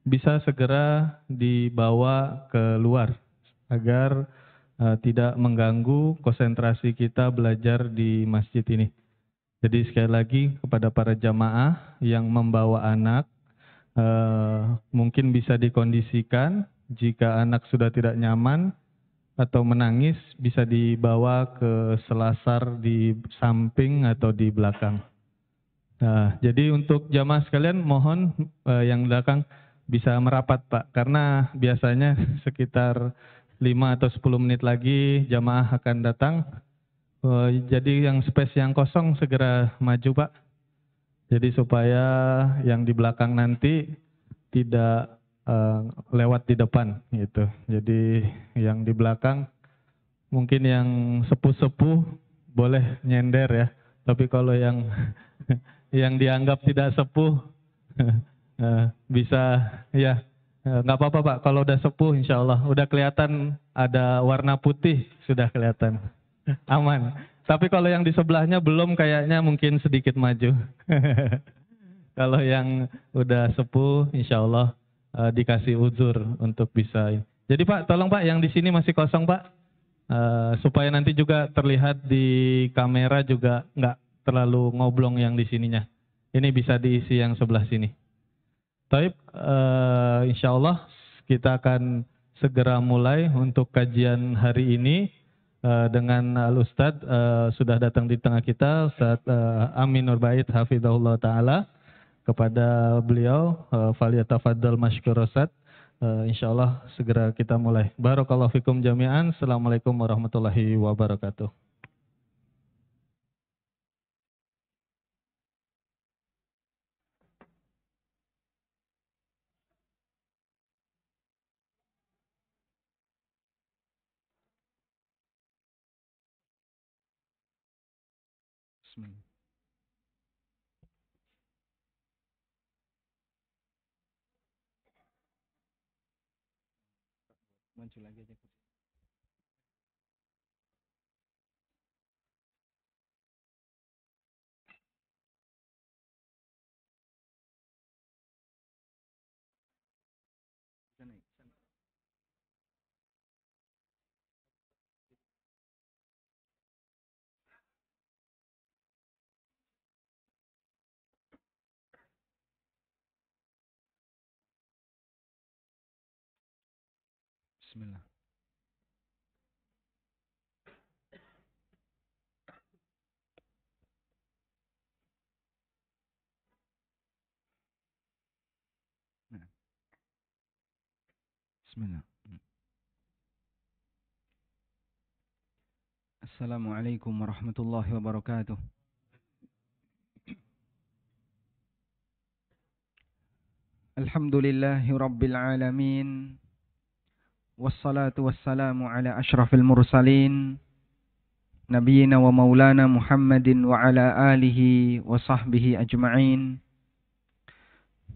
bisa segera dibawa keluar agar tidak mengganggu konsentrasi kita belajar di masjid ini. Jadi sekali lagi kepada para jamaah yang membawa anak, mungkin bisa dikondisikan jika anak sudah tidak nyaman atau menangis bisa dibawa ke selasar di samping atau di belakang. Nah, jadi untuk jamaah sekalian mohon yang belakang bisa merapat Pak, karena biasanya sekitar 5 atau 10 menit lagi jamaah akan datang. Jadi yang space yang kosong segera maju Pak. Jadi supaya yang di belakang nanti tidak lewat di depan gitu. Jadi yang di belakang mungkin yang sepuh-sepuh boleh nyender ya. Tapi kalau yang yang dianggap tidak sepuh bisa ya nggak apa-apa Pak. Kalau udah sepuh insya Allah udah kelihatan ada warna putih sudah kelihatan. Aman. Tapi kalau yang di sebelahnya belum kayaknya mungkin sedikit maju. Kalau yang udah sepuh insya Allah dikasih uzur untuk bisa. Jadi Pak tolong Pak yang di sini masih kosong Pak. Supaya nanti juga terlihat di kamera juga nggak terlalu ngoblong yang di sininya. Ini bisa diisi yang sebelah sini. Taib, insya Allah kita akan segera mulai untuk kajian hari ini dengan Al-Ustadz sudah datang di tengah kita, Ustadz Amin Nurbait Hafidhahullah Ta'ala. Kepada beliau, Faliyatafaddal Mashkur Ustadz. Insyaallah segera kita mulai. Barakallahu fikum jami'an. Assalamualaikum warahmatullahi wabarakatuh. Bismillah. Muncul lagi aja. Bismillah. Bismillah. Assalamualaikum warahmatullahi wabarakatuh. Alhamdulillahi rabbil alamin. Wassalatu wassalamu ala ashrafil mursalin. Nabiyyina wa maulana Muhammadin wa ala alihi wa sahbihi ajma'in.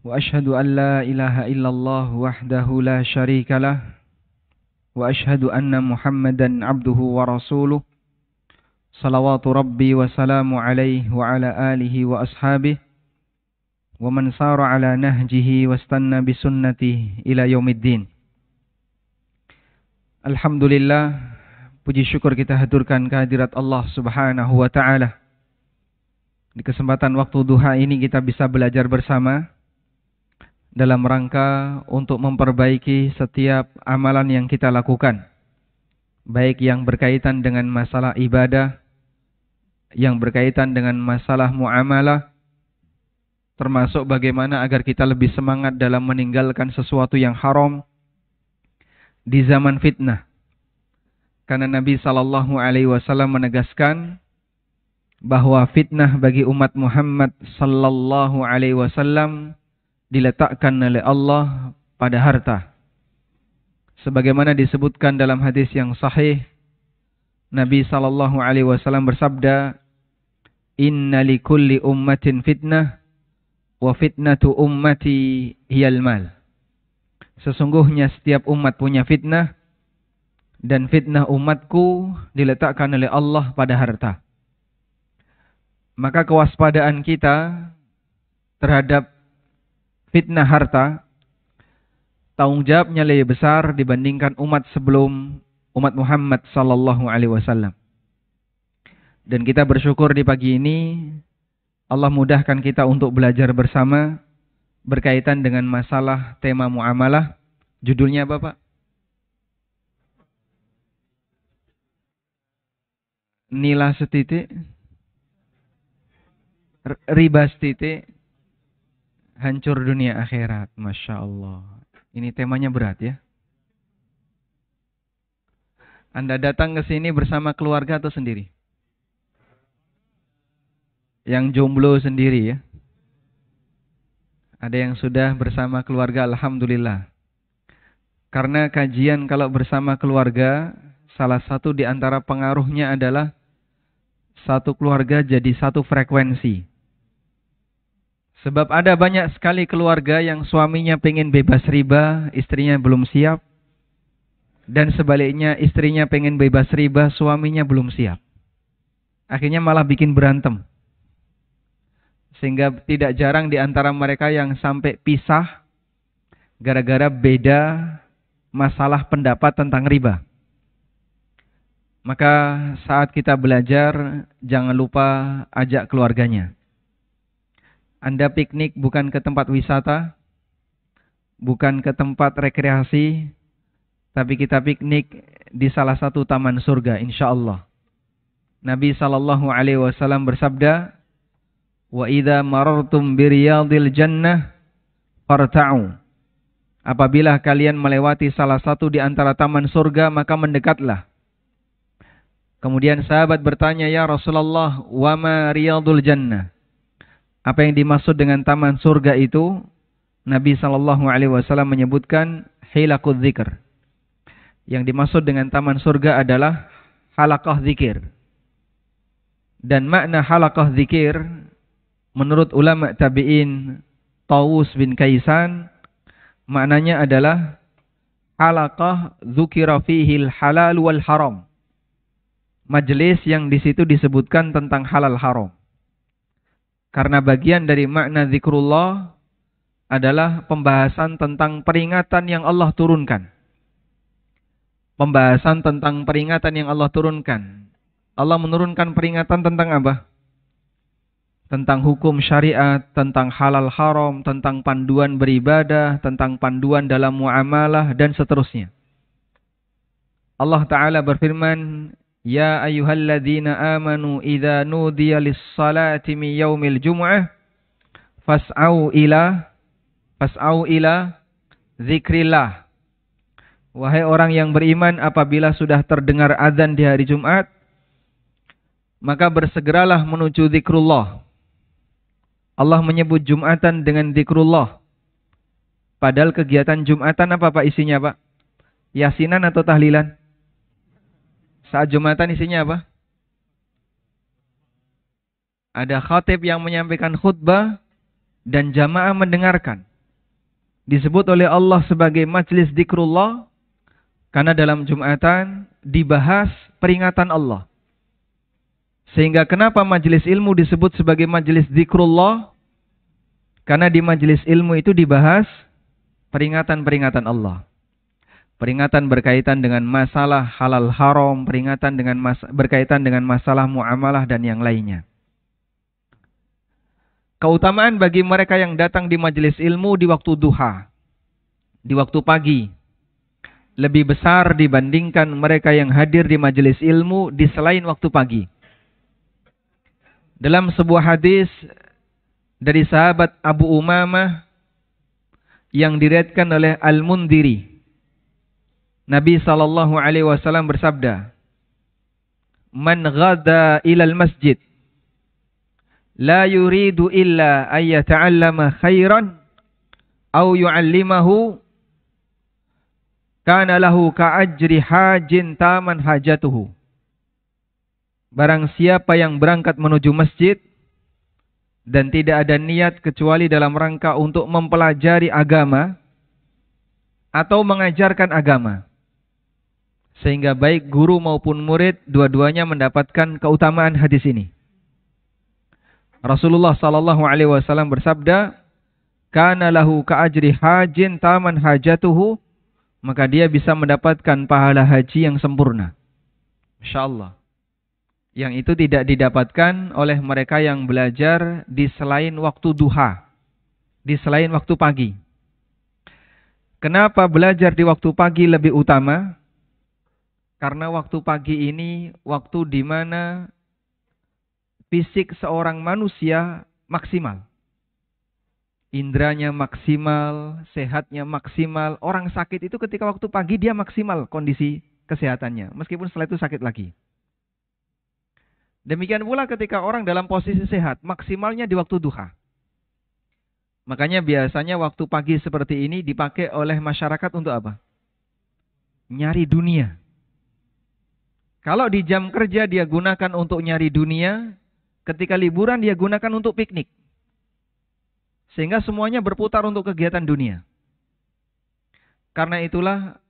Wa ashhadu an la ilaha illallah wahdahu la syarika lah. Wa ashhadu anna Muhammadan abduhu wa rasuluh. Salawatu rabbi wa salamu alaihi wa ala alihi wa ashabihi. Wa man sara ala nahjihi wa istanna bisunnatihi ila yaumiddin. Alhamdulillah, puji syukur kita haturkan kehadirat Allah Subhanahu wa taala. Di kesempatan waktu duha ini kita bisa belajar bersama dalam rangka untuk memperbaiki setiap amalan yang kita lakukan, baik yang berkaitan dengan masalah ibadah, yang berkaitan dengan masalah muamalah, termasuk bagaimana agar kita lebih semangat dalam meninggalkan sesuatu yang haram di zaman fitnah. Karena Nabi SAW menegaskan bahwa fitnah bagi umat Muhammad SAW diletakkan oleh Allah pada harta. Sebagaimana disebutkan dalam hadis yang sahih, Nabi SAW bersabda, "Inna likulli ummatin fitnah, wa fitnatu ummati hiyal mal." Sesungguhnya setiap umat punya fitnah, dan fitnah umatku diletakkan oleh Allah pada harta. Maka kewaspadaan kita terhadap fitnah harta tanggung jawabnya lebih besar dibandingkan umat sebelum umat Muhammad sallallahu alaihi wasallam. Dan kita bersyukur di pagi ini Allah mudahkan kita untuk belajar bersama berkaitan dengan masalah tema muamalah. Judulnya apa, Pak? Nila setitik, riba setitik, hancur dunia akhirat. Masya Allah. Ini temanya berat ya. Anda datang ke sini bersama keluarga atau sendiri? Yang jomblo sendiri ya. Ada yang sudah bersama keluarga, alhamdulillah. Karena kajian kalau bersama keluarga, salah satu di antara pengaruhnya adalah satu keluarga jadi satu frekuensi. Sebab ada banyak sekali keluarga yang suaminya pengen bebas riba, istrinya belum siap. Dan sebaliknya istrinya pengen bebas riba, suaminya belum siap. Akhirnya malah bikin berantem. Sehingga tidak jarang di antara mereka yang sampai pisah gara-gara beda masalah pendapat tentang riba. Maka saat kita belajar, jangan lupa ajak keluarganya. Anda piknik bukan ke tempat wisata, bukan ke tempat rekreasi, tapi kita piknik di salah satu taman surga, insya Allah. Nabi SAW bersabda, "Wa idza marartum biriyadil jannah farta'u." Apabila kalian melewati salah satu di antara taman surga, maka mendekatlah. Kemudian sahabat bertanya, "Ya Rasulullah, wa ma riyadul jannah?" Apa yang dimaksud dengan taman surga itu? Nabi SAW menyebutkan hilaqudz dzikr. Yang dimaksud dengan taman surga adalah halaqah zikir. Dan makna halaqah zikir menurut ulama tabi'in Tawus bin Kaisan, maknanya adalah halaqah dzukira fihil halal wal haram. Majelis yang di situ disebutkan tentang halal haram. Karena bagian dari makna zikrullah adalah pembahasan tentang peringatan yang Allah turunkan. Pembahasan tentang peringatan yang Allah turunkan. Allah menurunkan peringatan tentang apa? Tentang hukum syariat, tentang halal haram, tentang panduan beribadah, tentang panduan dalam muamalah, dan seterusnya. Allah Ta'ala berfirman, "Ya ayyuhalladzina amanu idza nudiya lis-salati min yaumil jum'ah fas'au ila dzikrillah." Wahai orang yang beriman, apabila sudah terdengar azan di hari Jumat, maka bersegeralah menuju zikrullah. Allah menyebut Jumatan dengan zikrullah. Padahal kegiatan Jumatan apa Pak isinya Pak? Yasinan atau tahlilan? Saat Jumatan isinya apa? Ada khatib yang menyampaikan khutbah dan jamaah mendengarkan. Disebut oleh Allah sebagai majlis zikrullah karena dalam Jumatan dibahas peringatan Allah. Sehingga kenapa majelis ilmu disebut sebagai majelis zikrullah? Karena di majelis ilmu itu dibahas peringatan-peringatan Allah. Peringatan berkaitan dengan masalah halal haram, peringatan berkaitan dengan masalah muamalah dan yang lainnya. Keutamaan bagi mereka yang datang di majelis ilmu di waktu duha, di waktu pagi, lebih besar dibandingkan mereka yang hadir di majelis ilmu di selain waktu pagi. Dalam sebuah hadis dari sahabat Abu Umamah yang diriwayatkan oleh Al-Mundhiri, Nabi SAW bersabda, "Man ghada ilal masjid la yuridu illa ayyata'allama khairan aw yu'allimahu kana lahu ka'ajri hajin taman hajatuhu." Barang siapa yang berangkat menuju masjid dan tidak ada niat kecuali dalam rangka untuk mempelajari agama atau mengajarkan agama, sehingga baik guru maupun murid dua-duanya mendapatkan keutamaan hadis ini. Rasulullah SAW bersabda, kana lahu ka'ajri hajin taman hajatuhu, maka dia bisa mendapatkan pahala haji yang sempurna. Insyaallah. Yang itu tidak didapatkan oleh mereka yang belajar di selain waktu duha, di selain waktu pagi. Kenapa belajar di waktu pagi lebih utama? Karena waktu pagi ini waktu di mana fisik seorang manusia maksimal. Indranya maksimal, sehatnya maksimal. Orang sakit itu ketika waktu pagi dia maksimal kondisi kesehatannya. Meskipun setelah itu sakit lagi. Demikian pula ketika orang dalam posisi sehat, maksimalnya di waktu duha. Makanya biasanya waktu pagi seperti ini dipakai oleh masyarakat untuk apa? Nyari dunia. Kalau di jam kerja dia gunakan untuk nyari dunia, ketika liburan dia gunakan untuk piknik. Sehingga semuanya berputar untuk kegiatan dunia. Karena itulah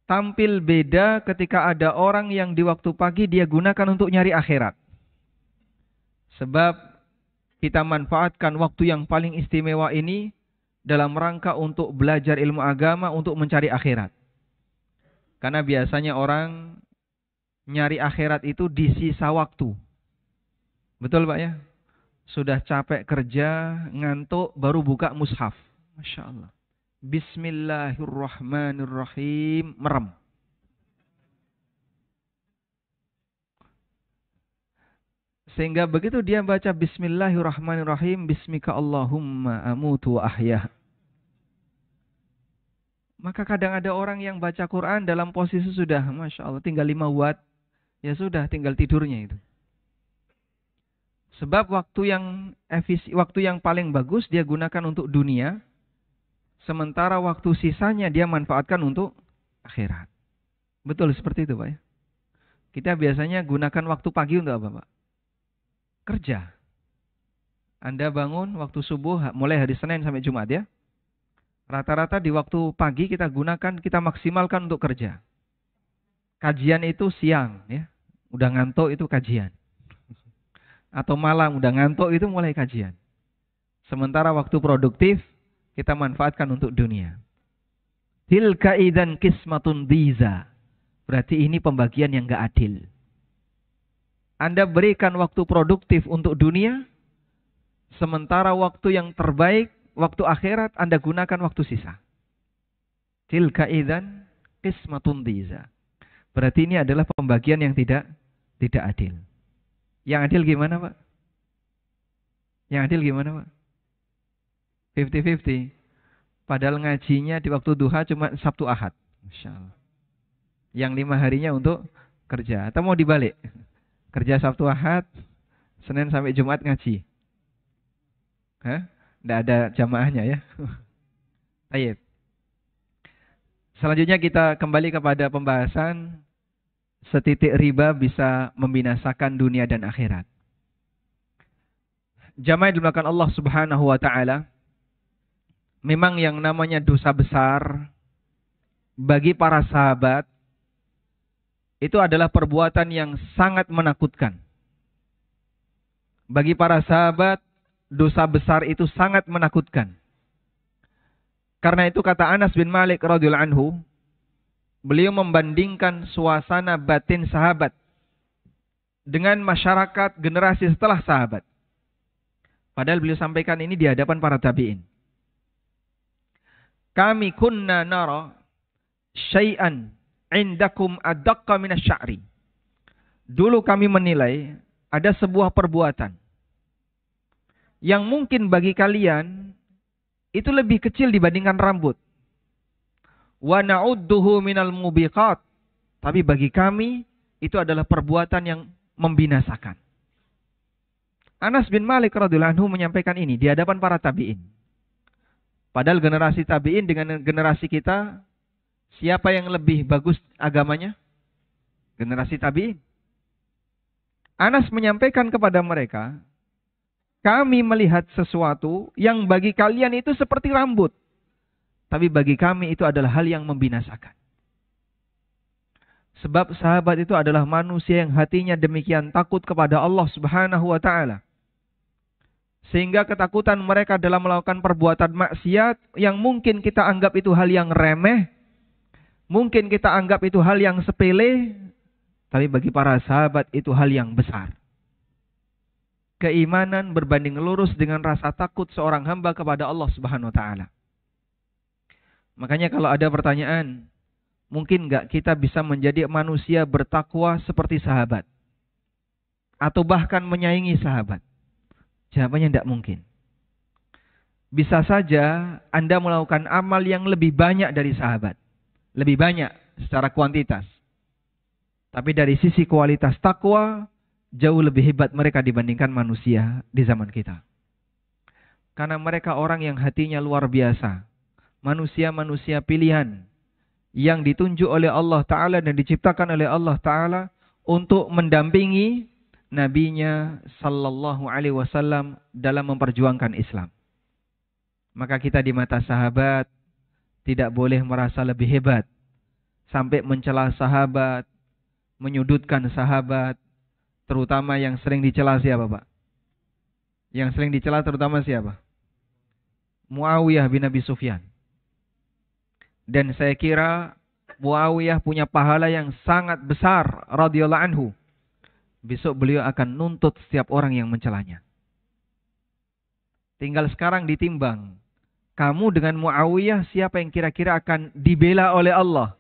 tampil beda ketika ada orang yang di waktu pagi dia gunakan untuk nyari akhirat. Sebab kita manfaatkan waktu yang paling istimewa ini dalam rangka untuk belajar ilmu agama, untuk mencari akhirat. Karena biasanya orang nyari akhirat itu di sisa waktu. Betul Pak ya? Sudah capek kerja, ngantuk, baru buka mushaf. Masya Allah. Bismillahirrahmanirrahim. Merem. Sehingga begitu dia baca Bismillahirrahmanirrahim, Bismika Allahumma amutu wa ahya. Maka kadang ada orang yang baca Quran dalam posisi sudah, Masya Allah, tinggal 5 watt. Ya sudah, tinggal tidurnya itu. Sebab waktu yang paling bagus dia gunakan untuk dunia, sementara waktu sisanya dia manfaatkan untuk akhirat. Betul seperti itu Pak ya. Kita biasanya gunakan waktu pagi untuk apa Pak? Kerja. Anda bangun waktu subuh, mulai hari Senin sampai Jumat ya. Rata-rata di waktu pagi kita gunakan, kita maksimalkan untuk kerja. Kajian itu siang ya. Udah ngantuk itu kajian. Atau malam udah ngantuk itu mulai kajian. Sementara waktu produktif kita manfaatkan untuk dunia. Tilka idzan qismatun dhiza. Berarti ini pembagian yang enggak adil. Anda berikan waktu produktif untuk dunia, sementara waktu yang terbaik, waktu akhirat Anda gunakan waktu sisa. Tilka idzan qismatun dhiza. Berarti ini adalah pembagian yang tidak adil. Yang adil gimana Pak? Yang adil gimana Pak? 50-50. Padahal ngajinya di waktu duha cuma Sabtu Ahad. Masya Allah. Yang 5 harinya untuk kerja. Atau mau dibalik? Kerja Sabtu Ahad, Senin sampai Jumat ngaji. Hah? Nggak ada jamaahnya ya. Baik. Selanjutnya kita kembali kepada pembahasan setitik riba bisa membinasakan dunia dan akhirat. Jamaah yang dimuliakan Allah Subhanahu wa taala, memang yang namanya dosa besar bagi para sahabat itu adalah perbuatan yang sangat menakutkan. Bagi para sahabat, dosa besar itu sangat menakutkan. Karena itu kata Anas bin Malik radhiyallahu anhu, beliau membandingkan suasana batin sahabat dengan masyarakat generasi setelah sahabat. Padahal beliau sampaikan ini di hadapan para tabi'in. Kami kunna nara syai'an indakum adaqqa minasy'ari. Dulu kami menilai ada sebuah perbuatan yang mungkin bagi kalian itu lebih kecil dibandingkan rambut. Wa na'udduhu minal mubiqat. Tapi bagi kami itu adalah perbuatan yang membinasakan. Anas bin Malik radhiyallahu anhu menyampaikan ini di hadapan para tabi'in. Padahal generasi tabi'in dengan generasi kita, siapa yang lebih bagus agamanya? Generasi tabi'in. Anas menyampaikan kepada mereka, kami melihat sesuatu yang bagi kalian itu seperti rambut. Tapi bagi kami itu adalah hal yang membinasakan. Sebab sahabat itu adalah manusia yang hatinya demikian takut kepada Allah Subhanahu wa ta'ala. Sehingga ketakutan mereka dalam melakukan perbuatan maksiat yang mungkin kita anggap itu hal yang remeh, mungkin kita anggap itu hal yang sepele, tapi bagi para sahabat itu hal yang besar. Keimanan berbanding lurus dengan rasa takut seorang hamba kepada Allah Subhanahu wa taala. Makanya kalau ada pertanyaan, mungkin enggak kita bisa menjadi manusia bertakwa seperti sahabat? Atau bahkan menyaingi sahabat? Jawabannya tidak mungkin. Bisa saja Anda melakukan amal yang lebih banyak dari sahabat. Lebih banyak secara kuantitas. Tapi dari sisi kualitas takwa, jauh lebih hebat mereka dibandingkan manusia di zaman kita. Karena mereka orang yang hatinya luar biasa. Manusia-manusia pilihan. Yang ditunjuk oleh Allah Ta'ala dan diciptakan oleh Allah Ta'ala untuk mendampingi Nabinya Sallallahu Alaihi Wasallam dalam memperjuangkan Islam. Maka kita di mata sahabat tidak boleh merasa lebih hebat. Sampai mencela sahabat, menyudutkan sahabat. Terutama yang sering dicela siapa, Pak? Yang sering dicela terutama siapa? Muawiyah bin Abi Sufyan. Dan saya kira Muawiyah punya pahala yang sangat besar radhiyallahu anhu. Besok beliau akan nuntut setiap orang yang mencelanya. Tinggal sekarang ditimbang. Kamu dengan Muawiyah siapa yang kira-kira akan dibela oleh Allah?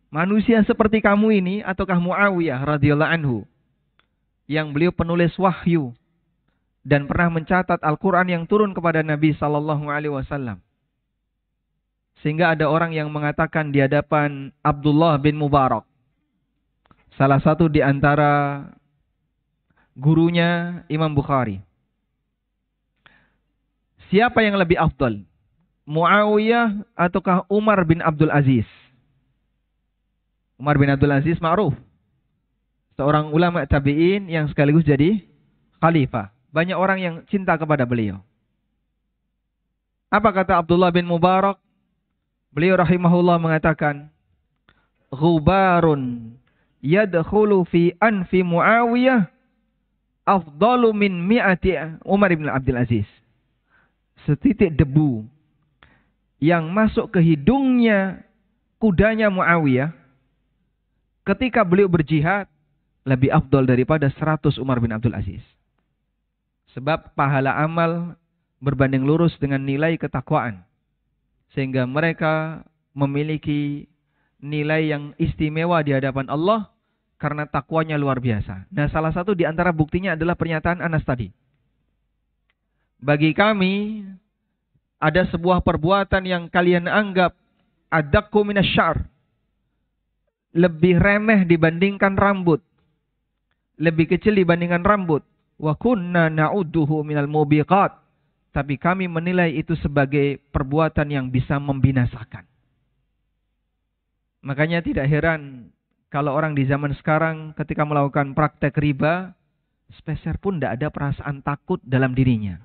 Manusia seperti kamu ini ataukah Muawiyah radhiyallahu anhu? Yang beliau penulis wahyu dan pernah mencatat Al-Quran yang turun kepada Nabi Sallallahu Alaihi Wasallam. Sehingga ada orang yang mengatakan di hadapan Abdullah bin Mubarak, salah satu di antara gurunya Imam Bukhari. Siapa yang lebih afdal? Muawiyah ataukah Umar bin Abdul Aziz? Umar bin Abdul Aziz ma'ruf. Seorang ulama tabi'in yang sekaligus jadi khalifah. Banyak orang yang cinta kepada beliau. Apa kata Abdullah bin Mubarak? Beliau rahimahullah mengatakan, "Ghubarun yadkhulu fi anfi Muawiyah afdalu min mi'ati Umar bin Abdul Aziz." Setitik debu yang masuk ke hidungnya kudanya Muawiyah ketika beliau berjihad lebih afdal daripada 100 Umar bin Abdul Aziz. Sebab pahala amal berbanding lurus dengan nilai ketakwaan. Sehingga mereka memiliki nilai yang istimewa di hadapan Allah karena takwanya luar biasa. Nah, salah satu di antara buktinya adalah pernyataan Anas tadi. Bagi kami ada sebuah perbuatan yang kalian anggap adakku minasyar, lebih remeh dibandingkan rambut, lebih kecil dibandingkan rambut. Wa kunna na'udduhu minal mubiqat. Tapi kami menilai itu sebagai perbuatan yang bisa membinasakan. Makanya tidak heran kalau orang di zaman sekarang ketika melakukan praktek riba, sepeser pun tidak ada perasaan takut dalam dirinya.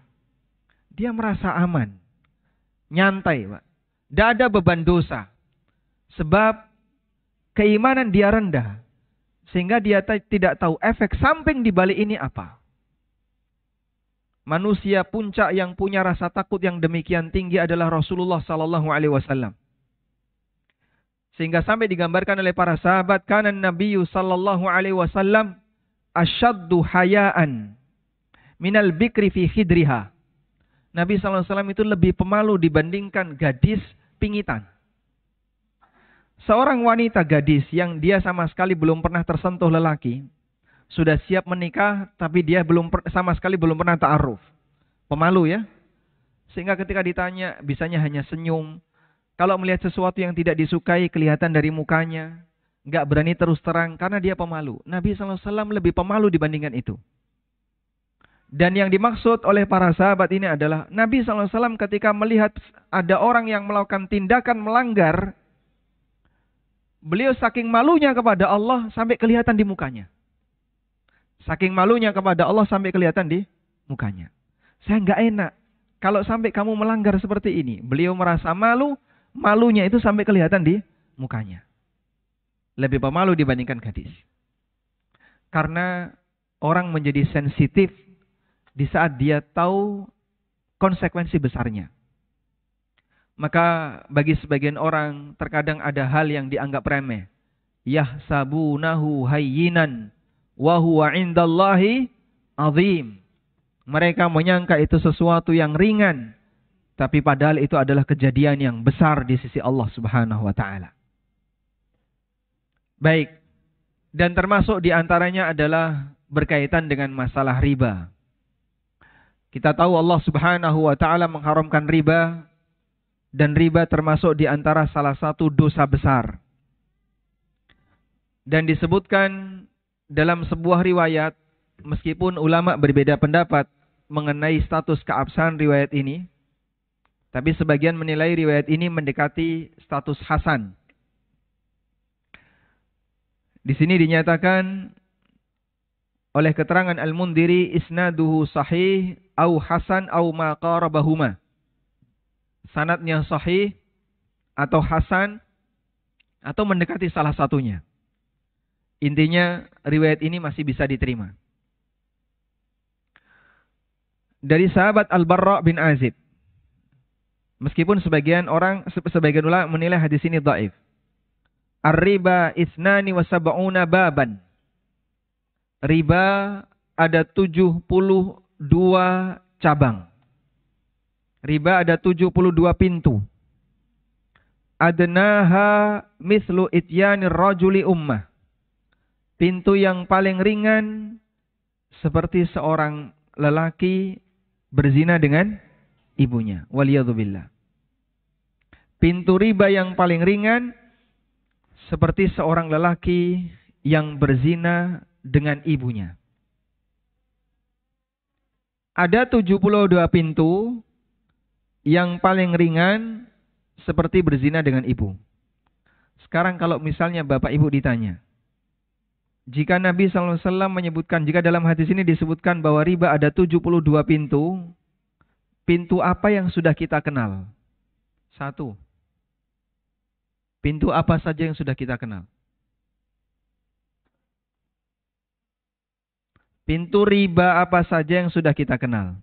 Dia merasa aman, nyantai, Pak. Tidak ada beban dosa. Sebab keimanan dia rendah. Sehingga dia tidak tahu efek samping di balik ini apa. Manusia puncak yang punya rasa takut yang demikian tinggi adalah Rasulullah Sallallahu Alaihi Wasallam. Sehingga sampai digambarkan oleh para sahabat, kana Nabiyyu Sallallahu Alaihi Wasallam asyaddu hayaan minal bikri fi khidriha. Nabi Sallallahu Alaihi Wasallam itu lebih pemalu dibandingkan gadis pingitan. Seorang wanita gadis yang dia sama sekali belum pernah tersentuh lelaki, sudah siap menikah, tapi dia sama sekali belum pernah ta'aruf. Pemalu ya. Sehingga ketika ditanya, bisanya hanya senyum. Kalau melihat sesuatu yang tidak disukai, kelihatan dari mukanya. Nggak berani terus terang, karena dia pemalu. Nabi SAW lebih pemalu dibandingkan itu. Dan yang dimaksud oleh para sahabat ini adalah, Nabi SAW ketika melihat ada orang yang melakukan tindakan melanggar, beliau saking malunya kepada Allah, sampai kelihatan di mukanya. Saking malunya kepada Allah sampai kelihatan di mukanya. Saya nggak enak kalau sampai kamu melanggar seperti ini. Beliau merasa malu, malunya itu sampai kelihatan di mukanya. Lebih pemalu dibandingkan gadis. Karena orang menjadi sensitif di saat dia tahu konsekuensi besarnya. Maka bagi sebagian orang terkadang ada hal yang dianggap remeh. Yahsabunahu hayyinan wa huwa 'indallahi 'azim. Mereka menyangka itu sesuatu yang ringan, tapi padahal itu adalah kejadian yang besar di sisi Allah Subhanahu wa taala. Baik. Dan termasuk di antaranya adalah berkaitan dengan masalah riba. Kita tahu Allah Subhanahu wa taala mengharamkan riba, dan riba termasuk di antara salah satu dosa besar. Dan disebutkan dalam sebuah riwayat, meskipun ulama berbeda pendapat mengenai status keabsahan riwayat ini, tapi sebagian menilai riwayat ini mendekati status hasan. Di sini dinyatakan oleh keterangan Al-Mundhiri, isnaduhu sahih au hasan au ma qarabahuma. Sanadnya sahih atau hasan atau mendekati salah satunya. Intinya riwayat ini masih bisa diterima. Dari sahabat Al-Barra bin Azib. Meskipun sebagian ulama menilai hadis ini dhaif. Ar-riba isnani wa sab'una baban. Riba ada 72 cabang. Riba ada 72 pintu. Adnaha mislu ityanir rajuli ummah. Pintu yang paling ringan seperti seorang lelaki berzina dengan ibunya. Waliyadzubillah. Pintu riba yang paling ringan seperti seorang lelaki yang berzina dengan ibunya. Ada 72 pintu yang paling ringan seperti berzina dengan ibu. Sekarang kalau misalnya bapak ibu ditanya, jika Nabi SAW menyebutkan, jika dalam hadis ini disebutkan bahwa riba ada 72 pintu, pintu apa yang sudah kita kenal? Satu. Pintu apa saja yang sudah kita kenal? Pintu riba apa saja yang sudah kita kenal?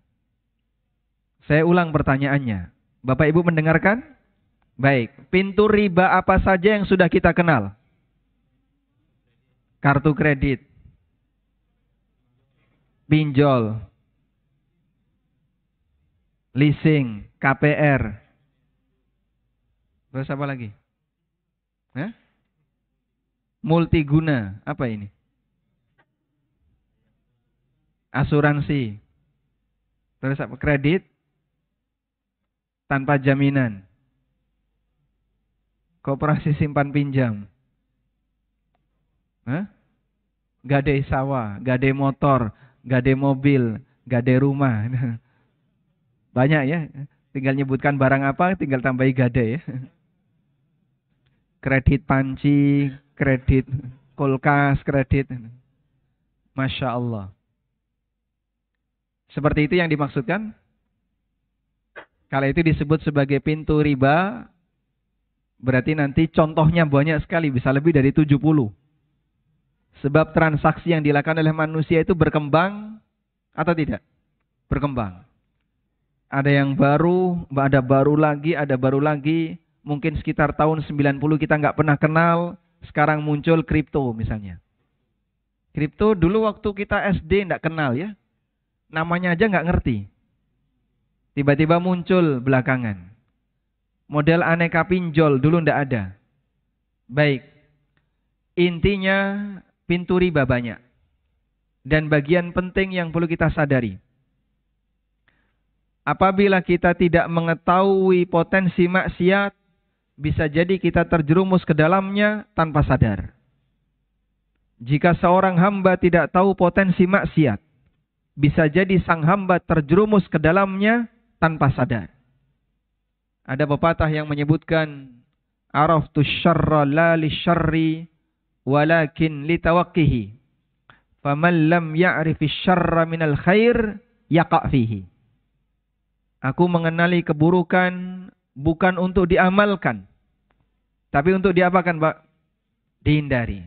Saya ulang pertanyaannya. Bapak Ibu mendengarkan? Baik. Pintu riba apa saja yang sudah kita kenal? Kartu kredit, pinjol, leasing, KPR. Terus apa lagi? Multiguna, apa ini? Asuransi. Terus apa? Kredit tanpa jaminan. Koperasi simpan pinjam. Gade sawah, gade motor, gade mobil, gade rumah. Banyak ya. Tinggal nyebutkan barang apa, tinggal tambahi gade ya. Kredit panci, kredit kulkas, kredit. Masya Allah. Seperti itu yang dimaksudkan? Kalau itu disebut sebagai pintu riba, berarti nanti contohnya banyak sekali, bisa lebih dari 70. Sebab transaksi yang dilakukan oleh manusia itu berkembang atau tidak? Berkembang. Ada yang baru, ada baru lagi. Mungkin sekitar tahun 90 kita nggak pernah kenal. Sekarang muncul kripto misalnya. Kripto dulu waktu kita SD nggak kenal ya. Namanya aja nggak ngerti. Tiba-tiba muncul belakangan. Model aneka pinjol dulu nggak ada. Baik. Intinya pintu riba banyak. Dan bagian penting yang perlu kita sadari. Apabila kita tidak mengetahui potensi maksiat, bisa jadi kita terjerumus ke dalamnya tanpa sadar. Jika seorang hamba tidak tahu potensi maksiat, bisa jadi sang hamba terjerumus ke dalamnya tanpa sadar. Ada pepatah yang menyebutkan, Araftu syarra la li syarri walakin litawaqqihi. Faman lam ya'rifi syarra minal khair yaqa' fihi. Aku mengenali keburukan bukan untuk diamalkan, tapi untuk diapakan, Pak? Dihindari.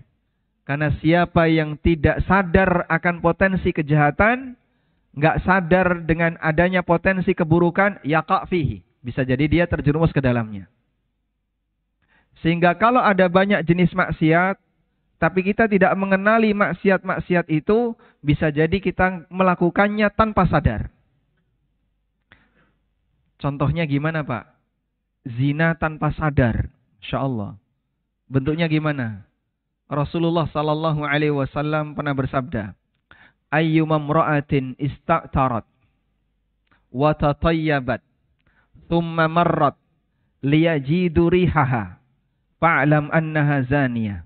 Karena siapa yang tidak sadar akan potensi kejahatan, nggak sadar dengan adanya potensi keburukan, yaqa' fihi. Bisa jadi dia terjerumus ke dalamnya. Sehingga kalau ada banyak jenis maksiat, tapi kita tidak mengenali maksiat-maksiat itu, bisa jadi kita melakukannya tanpa sadar. Contohnya gimana Pak? Zina tanpa sadar. Insya Allah. Bentuknya gimana? Rasulullah sallallahu alaihi wasallam pernah bersabda, ayyuma imra'atin ista'tarat wa tatayyabat thumma marrat liyajidu rihaha fa'lam annaha zaniyah.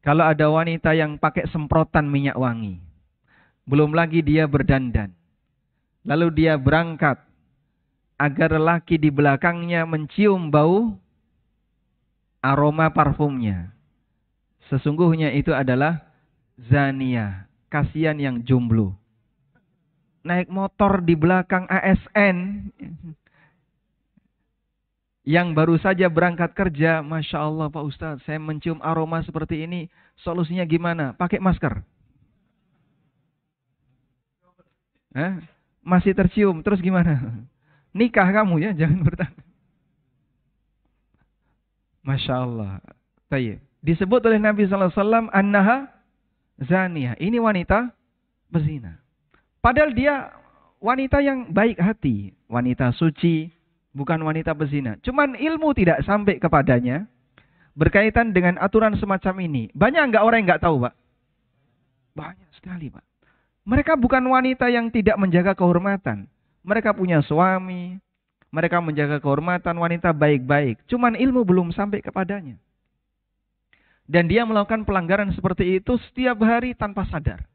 Kalau ada wanita yang pakai semprotan minyak wangi, belum lagi dia berdandan, lalu dia berangkat agar lelaki di belakangnya mencium bau aroma parfumnya, sesungguhnya itu adalah zaniyah. Kasihan yang jomblo. Naik motor di belakang ASN. Yang baru saja berangkat kerja. Masya Allah Pak Ustadz, saya mencium aroma seperti ini. Solusinya gimana? Pakai masker. Masih tercium. Terus gimana? Nikah kamu ya, jangan bertanya. Masya Allah. Baik. Disebut oleh Nabi SAW, annaha zaniyah. Ini wanita berzina. Padahal dia wanita yang baik hati. Wanita suci. Bukan wanita berzina. Cuman ilmu tidak sampai kepadanya. Berkaitan dengan aturan semacam ini. Banyak nggak orang yang nggak tahu Pak? Banyak sekali Pak. Mereka bukan wanita yang tidak menjaga kehormatan. Mereka punya suami. Mereka menjaga kehormatan. Wanita baik-baik. Cuman ilmu belum sampai kepadanya. Dan dia melakukan pelanggaran seperti itu setiap hari tanpa sadar.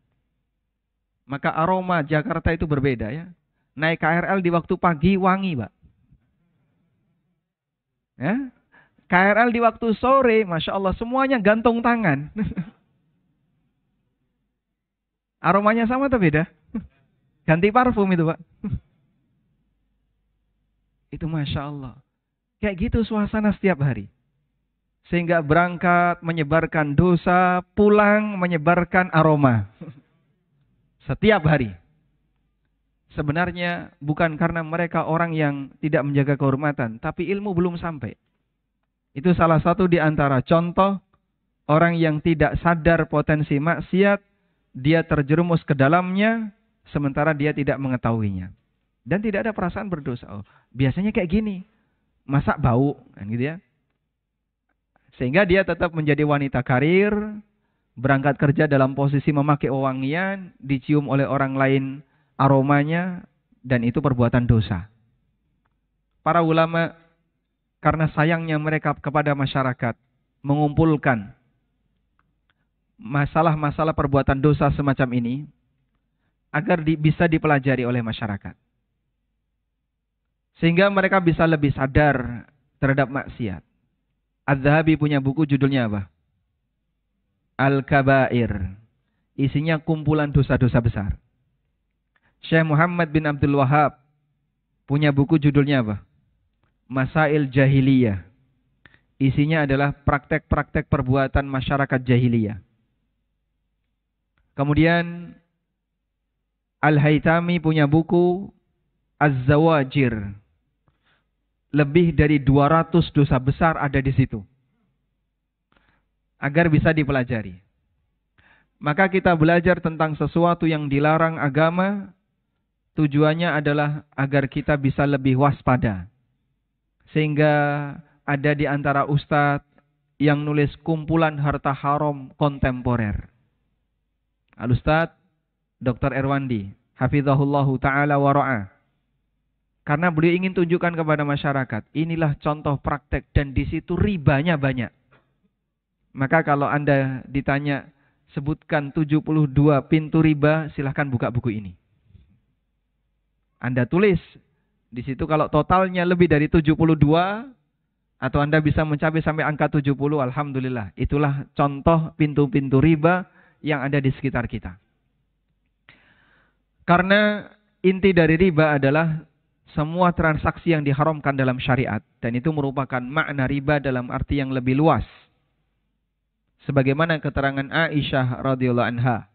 Maka aroma Jakarta itu berbeda ya. Naik KRL di waktu pagi wangi Pak. Ya? KRL di waktu sore, Masya Allah semuanya gantung tangan. Aromanya sama atau beda? Ganti parfum itu Pak. Itu Masya Allah. Kayak gitu suasana setiap hari. Sehingga berangkat menyebarkan dosa, pulang menyebarkan aroma. Setiap hari. Sebenarnya bukan karena mereka orang yang tidak menjaga kehormatan, tapi ilmu belum sampai. Itu salah satu di antara contoh orang yang tidak sadar potensi maksiat, dia terjerumus ke dalamnya, sementara dia tidak mengetahuinya. Dan tidak ada perasaan berdosa. Oh, biasanya kayak gini, masa bau, kan gitu ya. Sehingga dia tetap menjadi wanita karir, berangkat kerja dalam posisi memakai wewangian, dicium oleh orang lain aromanya, dan itu perbuatan dosa. Para ulama, karena sayangnya mereka kepada masyarakat, mengumpulkan masalah-masalah perbuatan dosa semacam ini, agar bisa dipelajari oleh masyarakat. Sehingga mereka bisa lebih sadar terhadap maksiat. Az-Zahabi punya buku judulnya apa? Al-Kabair. Isinya kumpulan dosa-dosa besar. Syekh Muhammad bin Abdul Wahab punya buku judulnya apa? Masail Jahiliyah. Isinya adalah praktek-praktek perbuatan masyarakat jahiliyah. Kemudian Al-Haytami punya buku Az-Zawajir. Lebih dari 200 dosa besar ada di situ. Agar bisa dipelajari. Maka kita belajar tentang sesuatu yang dilarang agama. Tujuannya adalah agar kita bisa lebih waspada. Sehingga ada di antara ustadz yang nulis kumpulan harta haram kontemporer. Al-Ustadz Dr. Erwandi. Hafizahullahu ta'ala wa ra'ah. Karena beliau ingin tunjukkan kepada masyarakat, inilah contoh praktek dan di situ ribanya banyak. Maka kalau Anda ditanya, sebutkan 72 pintu riba, silahkan buka buku ini. Anda tulis, di situ kalau totalnya lebih dari 72, atau Anda bisa mencapai sampai angka 70, alhamdulillah. Itulah contoh pintu-pintu riba yang ada di sekitar kita. Karena inti dari riba adalah semua transaksi yang diharamkan dalam syariat. Dan itu merupakan makna riba dalam arti yang lebih luas. Sebagaimana keterangan Aisyah radhiyallahu anha.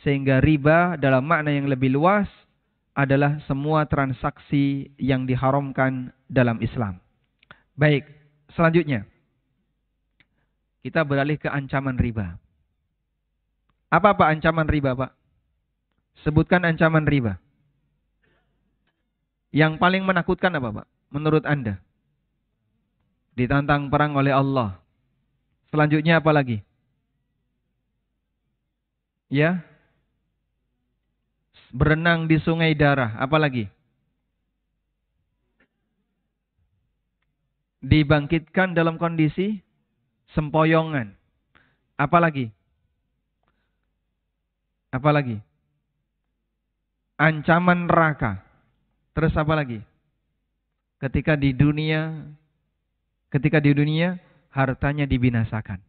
Sehingga riba dalam makna yang lebih luas adalah semua transaksi yang diharamkan dalam Islam. Baik, selanjutnya kita beralih ke ancaman riba. Apa Pak ancaman riba, Pak? Sebutkan ancaman riba. Yang paling menakutkan apa, Pak? Menurut Anda? Ditantang perang oleh Allah. Selanjutnya apa lagi? Ya? Berenang di sungai darah. Apa lagi? Dibangkitkan dalam kondisi sempoyongan. Apa lagi? Apa lagi? Ancaman neraka. Terus apa lagi? Ketika di dunia hartanya dibinasakan.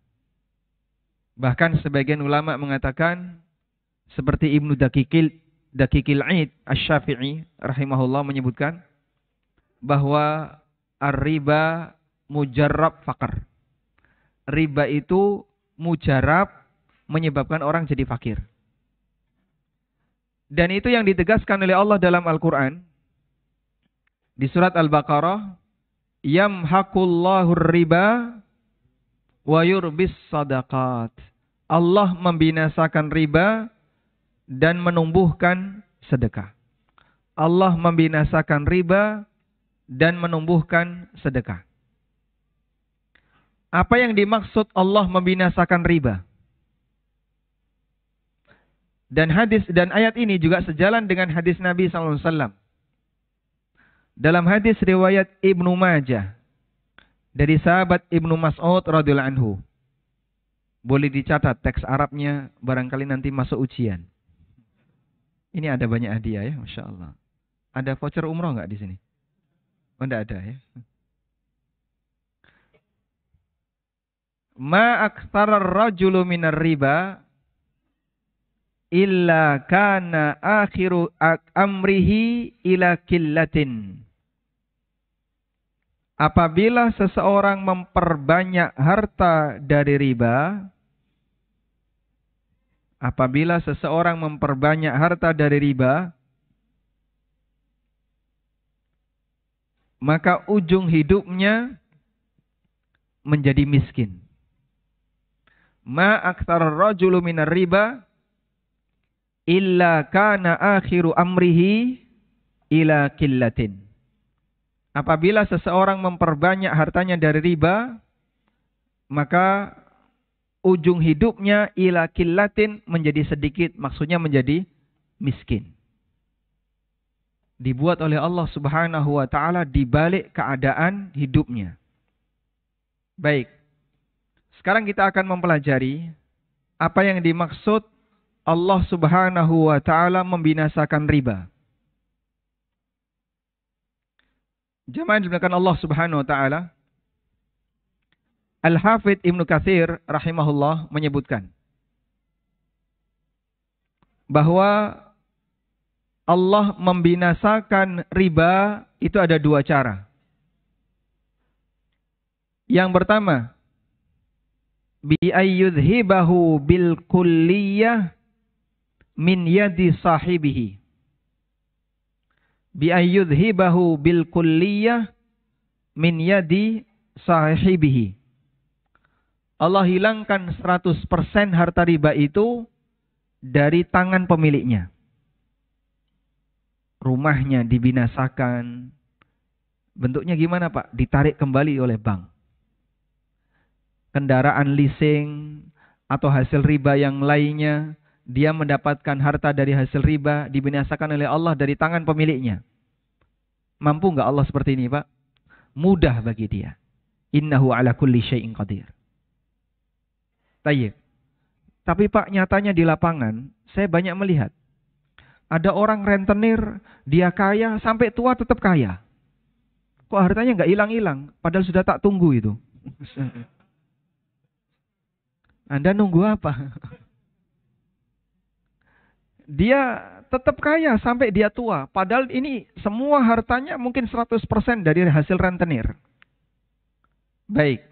Bahkan sebagian ulama mengatakan seperti Ibnu Daqiqil Aid Asy-Syafi'i rahimahullah menyebutkan bahwa ar-riba mujarrab faqr. Riba itu mujarab menyebabkan orang jadi fakir. Dan itu yang ditegaskan oleh Allah dalam Al-Quran. Di surat Al-Baqarah. Yamhaqullahu riba wa yurbis sadaqat. Allah membinasakan riba dan menumbuhkan sedekah. Allah membinasakan riba dan menumbuhkan sedekah. Apa yang dimaksud Allah membinasakan riba? Dan hadis dan ayat ini juga sejalan dengan hadis Nabi SAW. Dalam hadis riwayat Ibnu Majah dari sahabat Ibnu Mas'ud radhiyallahu anhu. Boleh dicatat teks Arabnya, barangkali nanti masuk ujian. Ini ada banyak hadiah ya, Masya Allah. Ada voucher umroh nggak di sini? Oh, enggak ada ya. Ma aktsara ar-rajulu minar riba illa kana akhiru amrihi ila killatin. Apabila seseorang memperbanyak harta dari riba, maka ujung hidupnya menjadi miskin. Ma aktsara ar-rajulu minar riba illa kana akhiru amrihi ila killatin. Apabila seseorang memperbanyak hartanya dari riba, maka ujung hidupnya ila killatin menjadi sedikit, maksudnya menjadi miskin. Dibuat oleh Allah Subhanahu wa taala di balik keadaan hidupnya. Baik. Sekarang kita akan mempelajari apa yang dimaksud Allah Subhanahu wa taala membinasakan riba. Jamaah dimuliakan Allah Subhanahu wa taala. Al-Hafidz Ibnu Katsir rahimahullah menyebutkan bahwa Allah membinasakan riba itu ada dua cara. Yang pertama, bi ayyudhibahu bil kulliyah min yadi sahibihi. Bi ayyudhibahu bil kulliyah min yadi sahibihi. Allah hilangkan 100% harta riba itu dari tangan pemiliknya. Rumahnya dibinasakan. Bentuknya gimana Pak? Ditarik kembali oleh bank. Kendaraan leasing atau hasil riba yang lainnya, dia mendapatkan harta dari hasil riba, dibinasakan oleh Allah dari tangan pemiliknya. Mampu nggak Allah seperti ini, Pak? Mudah bagi dia. Innahu ala kulli syai'in qadir. Tayyib. Tapi Pak, nyatanya di lapangan, saya banyak melihat. Ada orang rentenir, dia kaya, sampai tua tetap kaya. Kok hartanya nggak hilang-hilang? Padahal sudah tak tunggu itu. Anda nunggu apa? Dia tetap kaya sampai dia tua. Padahal ini semua hartanya mungkin 100% dari hasil rentenir. Baik.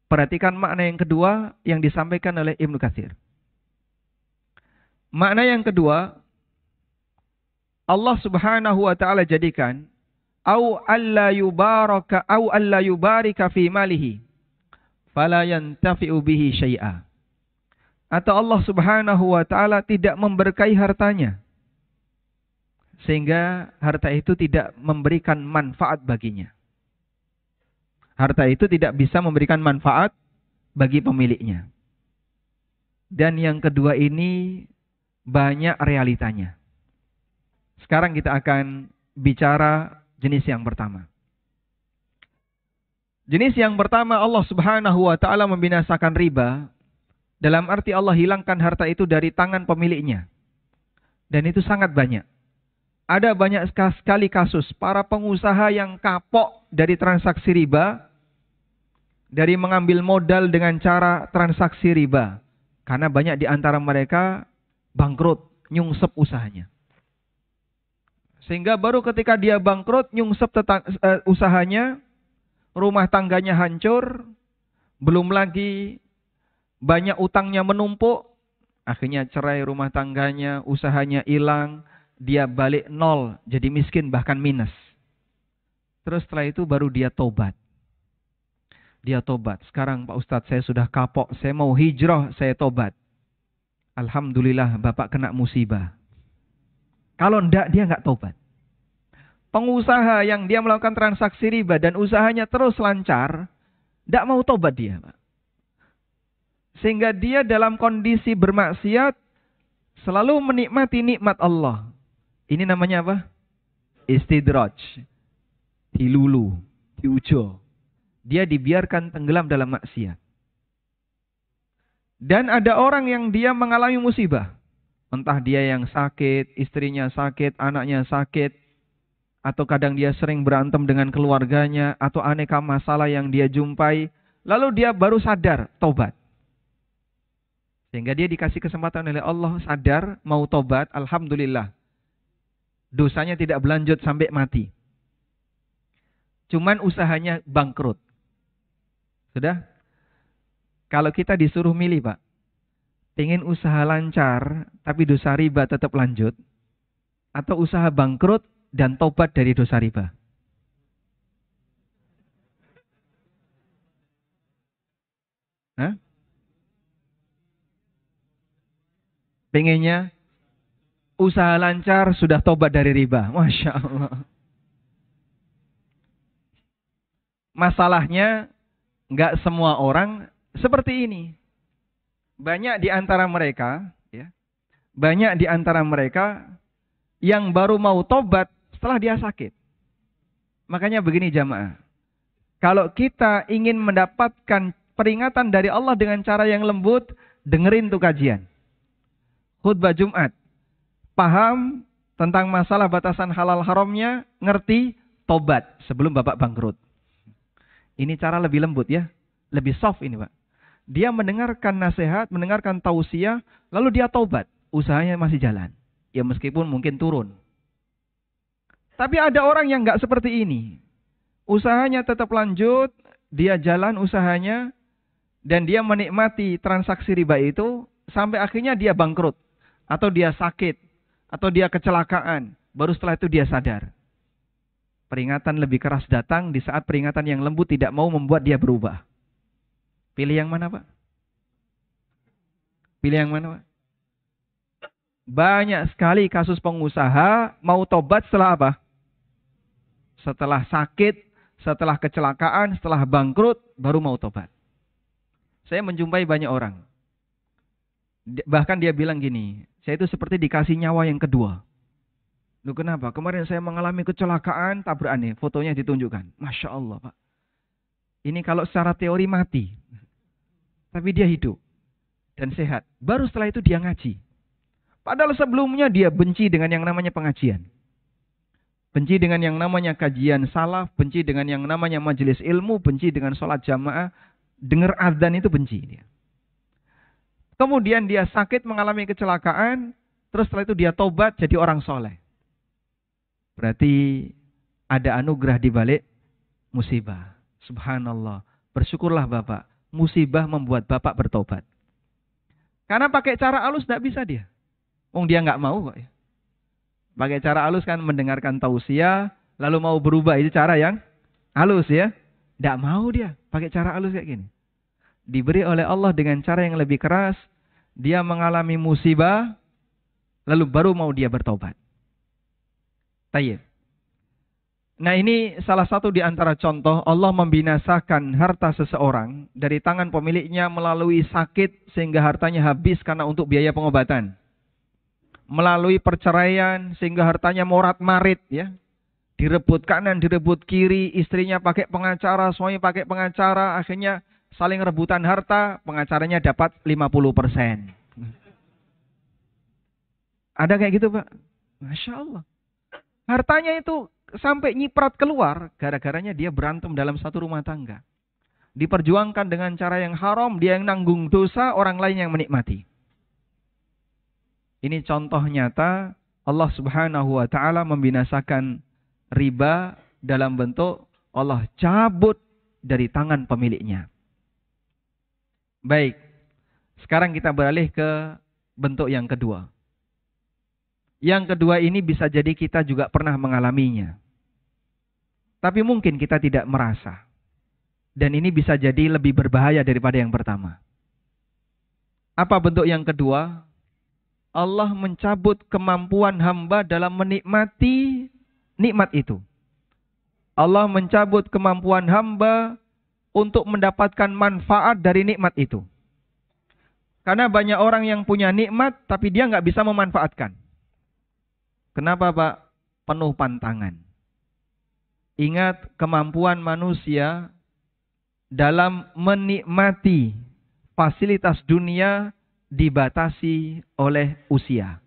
Perhatikan makna yang kedua yang disampaikan oleh Ibnu Katsir. Makna yang kedua, Allah Subhanahu wa taala jadikan au alla yubarika fi malihi fala yantafi'u bihi syai'a. Atau Allah Subhanahu wa taala tidak memberkahi hartanya sehingga harta itu tidak memberikan manfaat baginya. Harta itu tidak bisa memberikan manfaat bagi pemiliknya. Dan yang kedua ini banyak realitanya. Sekarang kita akan bicara jenis yang pertama. Jenis yang pertama, Allah Subhanahu wa taala membinasakan riba dalam arti Allah hilangkan harta itu dari tangan pemiliknya. Dan itu sangat banyak. Ada banyak sekali kasus para pengusaha yang kapok dari transaksi riba, dari mengambil modal dengan cara transaksi riba. Karena banyak di antara mereka bangkrut, nyungsep usahanya. Sehingga baru ketika dia bangkrut, nyungsep usahanya, rumah tangganya hancur, belum lagi banyak utangnya menumpuk, akhirnya cerai rumah tangganya, usahanya hilang, dia balik nol, jadi miskin bahkan minus. Terus setelah itu baru dia tobat. Dia tobat. Sekarang Pak Ustadz saya sudah kapok, saya mau hijrah, saya tobat. Alhamdulillah Bapak kena musibah. Kalau enggak dia enggak tobat. Pengusaha yang dia melakukan transaksi riba dan usahanya terus lancar, enggak mau tobat dia, Pak. Sehingga dia dalam kondisi bermaksiat selalu menikmati nikmat Allah. Ini namanya apa? Istidraj. Dilulu, diujo. Dia dibiarkan tenggelam dalam maksiat. Dan ada orang yang dia mengalami musibah. Entah dia yang sakit, istrinya sakit, anaknya sakit. Atau kadang dia sering berantem dengan keluarganya. Atau aneka masalah yang dia jumpai. Lalu dia baru sadar, tobat. Sehingga dia dikasih kesempatan oleh Allah, sadar, mau tobat, alhamdulillah. Dosanya tidak berlanjut sampai mati. Cuman usahanya bangkrut. Sudah? Kalau kita disuruh milih, Pak. Pengen usaha lancar, tapi dosa riba tetap lanjut. Atau usaha bangkrut dan tobat dari dosa riba. Hah? Pengennya usaha lancar sudah tobat dari riba. Masya Allah. Masalahnya nggak semua orang seperti ini. Banyak di antara mereka, ya, banyak di antara mereka yang baru mau tobat setelah dia sakit. Makanya begini jamaah. Kalau kita ingin mendapatkan peringatan dari Allah dengan cara yang lembut, dengerin tuh kajian. Khutbah Jumat. Paham tentang masalah batasan halal haramnya, ngerti, tobat sebelum Bapak bangkrut. Ini cara lebih lembut ya. Lebih soft ini Pak. Dia mendengarkan nasihat, mendengarkan tausiah, lalu dia tobat. Usahanya masih jalan. Ya meskipun mungkin turun. Tapi ada orang yang nggak seperti ini. Usahanya tetap lanjut, dia jalan usahanya, dan dia menikmati transaksi riba itu, sampai akhirnya dia bangkrut. Atau dia sakit, atau dia kecelakaan. Baru setelah itu dia sadar. Peringatan lebih keras datang di saat peringatan yang lembut tidak mau membuat dia berubah. Pilih yang mana Pak? Pilih yang mana Pak? Banyak sekali kasus pengusaha mau tobat setelah apa? Setelah sakit, setelah kecelakaan, setelah bangkrut, baru mau tobat. Saya menjumpai banyak orang. Bahkan dia bilang gini, saya itu seperti dikasih nyawa yang kedua. Loh kenapa? Kemarin saya mengalami kecelakaan, tabrakan nih, fotonya ditunjukkan. Masya Allah Pak. Ini kalau secara teori mati. Tapi dia hidup. Dan sehat. Baru setelah itu dia ngaji. Padahal sebelumnya dia benci dengan yang namanya pengajian. Benci dengan yang namanya kajian salaf. Benci dengan yang namanya majelis ilmu. Benci dengan sholat jamaah. Dengar azan itu benci dia. Kemudian dia sakit mengalami kecelakaan. Terus setelah itu dia tobat jadi orang soleh. Berarti ada anugerah di balik musibah. Subhanallah. Bersyukurlah Bapak. Musibah membuat Bapak bertobat. Karena pakai cara halus tidak bisa dia. Dia nggak mau kok ya. Pakai cara halus kan, mendengarkan tausiah, lalu mau berubah, itu cara yang halus ya. Nggak mau dia, pakai cara halus kayak gini. Diberi oleh Allah dengan cara yang lebih keras, dia mengalami musibah, lalu baru mau dia bertobat. Tayyib. Nah, ini salah satu di antara contoh Allah membinasakan harta seseorang dari tangan pemiliknya melalui sakit sehingga hartanya habis karena untuk biaya pengobatan. Melalui perceraian sehingga hartanya morat-marit ya. Direbut kanan, direbut kiri, istrinya pakai pengacara, suami pakai pengacara, akhirnya saling rebutan harta, pengacaranya dapat 50%. Ada kayak gitu, Pak? Masya Allah. Hartanya itu sampai nyiprat keluar, gara-garanya dia berantem dalam satu rumah tangga. Diperjuangkan dengan cara yang haram, dia yang nanggung dosa, orang lain yang menikmati. Ini contoh nyata Allah Subhanahu wa taala membinasakan riba dalam bentuk Allah cabut dari tangan pemiliknya. Baik. Sekarang kita beralih ke bentuk yang kedua. Yang kedua ini bisa jadi kita juga pernah mengalaminya. Tapi mungkin kita tidak merasa. Dan ini bisa jadi lebih berbahaya daripada yang pertama. Apa bentuk yang kedua? Allah mencabut kemampuan hamba dalam menikmati nikmat itu. Allah mencabut kemampuan hamba untuk mendapatkan manfaat dari nikmat itu. Karena banyak orang yang punya nikmat, tapi dia nggak bisa memanfaatkan. Kenapa, Pak? Penuh pantangan. Ingat, kemampuan manusia dalam menikmati fasilitas dunia dibatasi oleh usia.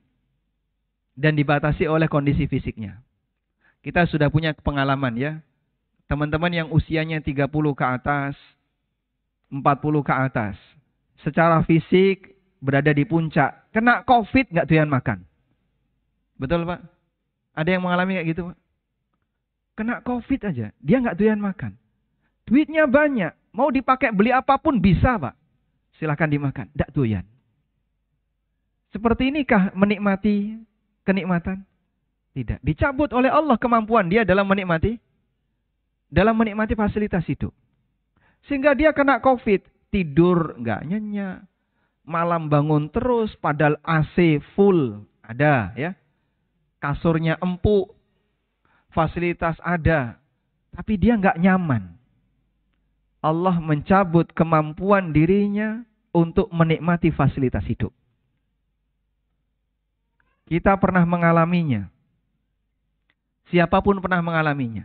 Dan dibatasi oleh kondisi fisiknya. Kita sudah punya pengalaman ya. Teman-teman yang usianya 30 ke atas, 40 ke atas. Secara fisik berada di puncak. Kena COVID nggak doyan makan. Betul, Pak? Ada yang mengalami kayak gitu, Pak? Kena COVID aja, dia nggak doyan makan. Duitnya banyak, mau dipakai beli apapun bisa, Pak. Silahkan dimakan, nggak doyan. Seperti inikah menikmati kenikmatan? Tidak. Dicabut oleh Allah kemampuan dia dalam menikmati fasilitas hidup. Sehingga dia kena COVID, tidur nggak nyenyak, malam bangun terus, padahal AC full ada, ya. Kasurnya empuk, fasilitas ada, tapi dia nggak nyaman. Allah mencabut kemampuan dirinya untuk menikmati fasilitas hidup. Kita pernah mengalaminya. Siapapun pernah mengalaminya.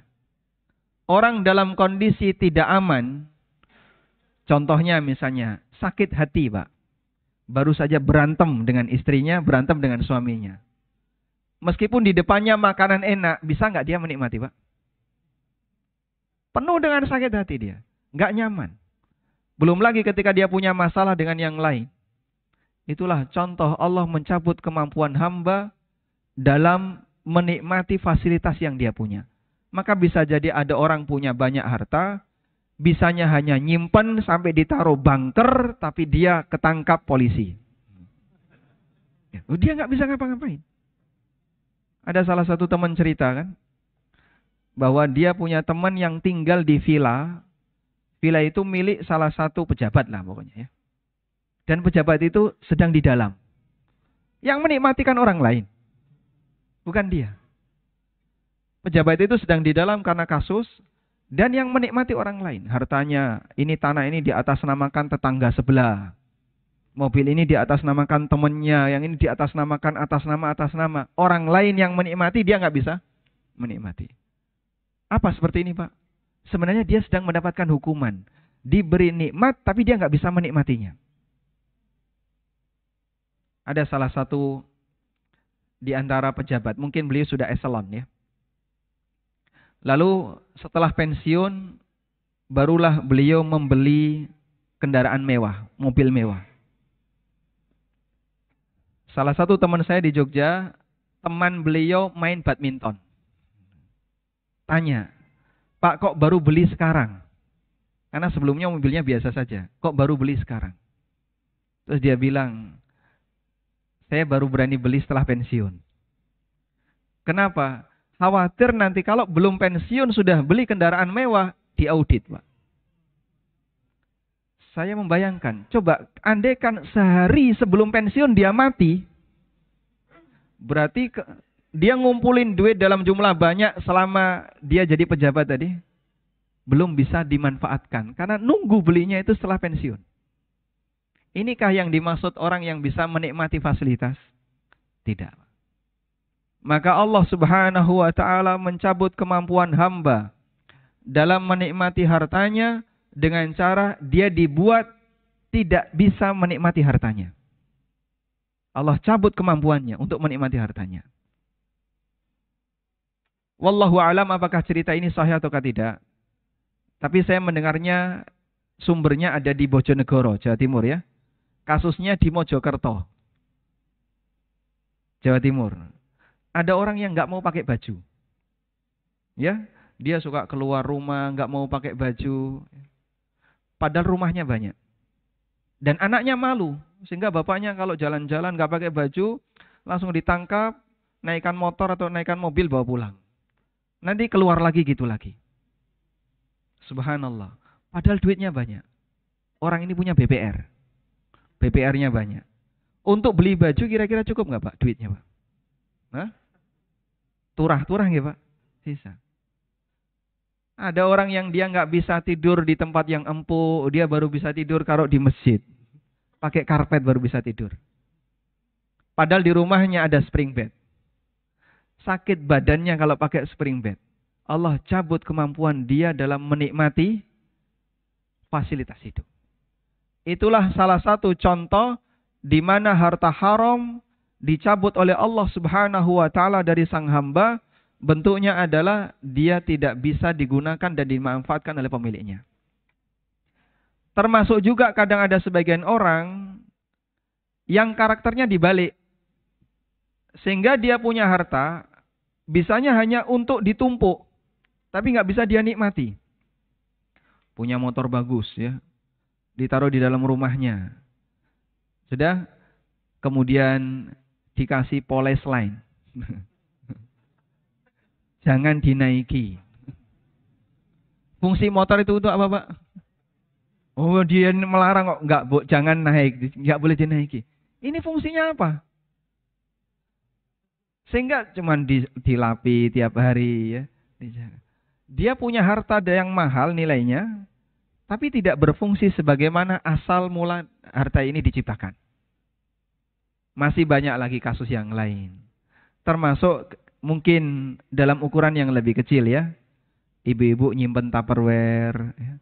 Orang dalam kondisi tidak aman, contohnya misalnya sakit hati, Pak. Baru saja berantem dengan istrinya, berantem dengan suaminya. Meskipun di depannya makanan enak, bisa nggak dia menikmati, Pak? Penuh dengan sakit hati dia. Nggak nyaman. Belum lagi ketika dia punya masalah dengan yang lain. Itulah contoh Allah mencabut kemampuan hamba dalam menikmati fasilitas yang dia punya. Maka bisa jadi ada orang punya banyak harta, bisanya hanya nyimpen sampai ditaruh bunker, tapi dia ketangkap polisi. Dia nggak bisa ngapa-ngapain. Ada salah satu teman cerita kan, bahwa dia punya teman yang tinggal di villa. Villa itu milik salah satu pejabat lah pokoknya ya. Dan pejabat itu sedang di dalam. Yang menikmati kan orang lain. Bukan dia. Pejabat itu sedang di dalam karena kasus. Dan yang menikmati orang lain. Hartanya, ini tanah ini di atas namakan tetangga sebelah. Mobil ini di atas namakan temannya. Yang ini di atas namakan atas nama. Orang lain yang menikmati, dia nggak bisa menikmati. Apa seperti ini, Pak? Sebenarnya dia sedang mendapatkan hukuman. Diberi nikmat, tapi dia nggak bisa menikmatinya. Ada salah satu di antara pejabat, mungkin beliau sudah eselon ya. Lalu setelah pensiun, barulah beliau membeli kendaraan mewah, mobil mewah. Salah satu teman saya di Jogja, teman beliau main badminton. Tanya, Pak kok baru beli sekarang? Karena sebelumnya mobilnya biasa saja. Kok baru beli sekarang? Terus dia bilang, Saya baru berani beli setelah pensiun. Kenapa? Khawatir nanti kalau belum pensiun sudah beli kendaraan mewah, diaudit, Pak. Saya membayangkan, coba andaikan sehari sebelum pensiun dia mati, berarti dia ngumpulin duit dalam jumlah banyak selama dia jadi pejabat tadi, belum bisa dimanfaatkan. Karena nunggu belinya itu setelah pensiun. Inikah yang dimaksud orang yang bisa menikmati fasilitas? Tidak. Maka Allah Subhanahu wa ta'ala mencabut kemampuan hamba dalam menikmati hartanya dengan cara dia dibuat tidak bisa menikmati hartanya. Allah cabut kemampuannya untuk menikmati hartanya. Wallahu alam apakah cerita ini sahih atau tidak. Tapi saya mendengarnya sumbernya ada di Bojonegoro, Jawa Timur ya. Kasusnya di Mojokerto, Jawa Timur. Ada orang yang nggak mau pakai baju. Ya, dia suka keluar rumah, nggak mau pakai baju. Padahal rumahnya banyak. Dan anaknya malu. Sehingga bapaknya kalau jalan-jalan nggak pakai baju, langsung ditangkap, naikkan motor atau naikkan mobil bawa pulang. Nanti keluar lagi gitu lagi. Subhanallah. Padahal duitnya banyak. Orang ini punya BPR. BPR-nya banyak. Untuk beli baju kira-kira cukup nggak Pak duitnya Pak? Hah? Turah-turah nggak Pak? Sisa. Ada orang yang dia nggak bisa tidur di tempat yang empuk, dia baru bisa tidur kalau di masjid. Pakai karpet baru bisa tidur. Padahal di rumahnya ada spring bed. Sakit badannya kalau pakai spring bed. Allah cabut kemampuan dia dalam menikmati fasilitas hidup. Itulah salah satu contoh di mana harta haram dicabut oleh Allah Subhanahu wa taala dari sang hamba. Bentuknya adalah dia tidak bisa digunakan dan dimanfaatkan oleh pemiliknya. Termasuk juga kadang ada sebagian orang yang karakternya dibalik. Sehingga dia punya harta, bisanya hanya untuk ditumpuk. Tapi nggak bisa dia nikmati. Punya motor bagus ya, ditaruh di dalam rumahnya. Sudah, kemudian dikasih poles line. Jangan dinaiki. Fungsi motor itu untuk apa, Pak? Oh, dia melarang kok. Enggak, Bu, jangan naik. Enggak boleh dinaiki. Ini fungsinya apa? Sehingga cuman dilapi tiap hari ya. Dia punya harta yang mahal nilainya, tapi tidak berfungsi sebagaimana asal mula harta ini diciptakan. Masih banyak lagi kasus yang lain. Termasuk mungkin dalam ukuran yang lebih kecil ya. Ibu-ibu nyimpen Tupperware ya.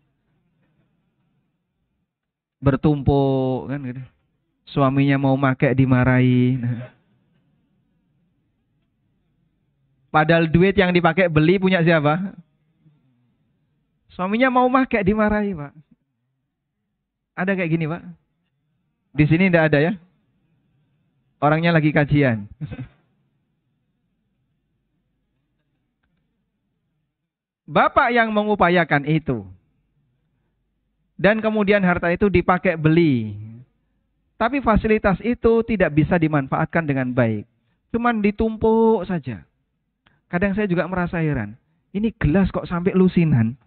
Bertumpuk kan gitu. Suaminya mau pakai dimarahi. Padahal duit yang dipakai beli punya siapa? Suaminya mau pakai dimarahi, Pak. Ada kayak gini, Pak? Di sini tidak ada ya? Orangnya lagi kajian. Bapak yang mengupayakan itu. Dan kemudian harta itu dipakai beli. Tapi fasilitas itu tidak bisa dimanfaatkan dengan baik. Cuman ditumpuk saja. Kadang saya juga merasa heran. Ini gelas kok sampai lusinan.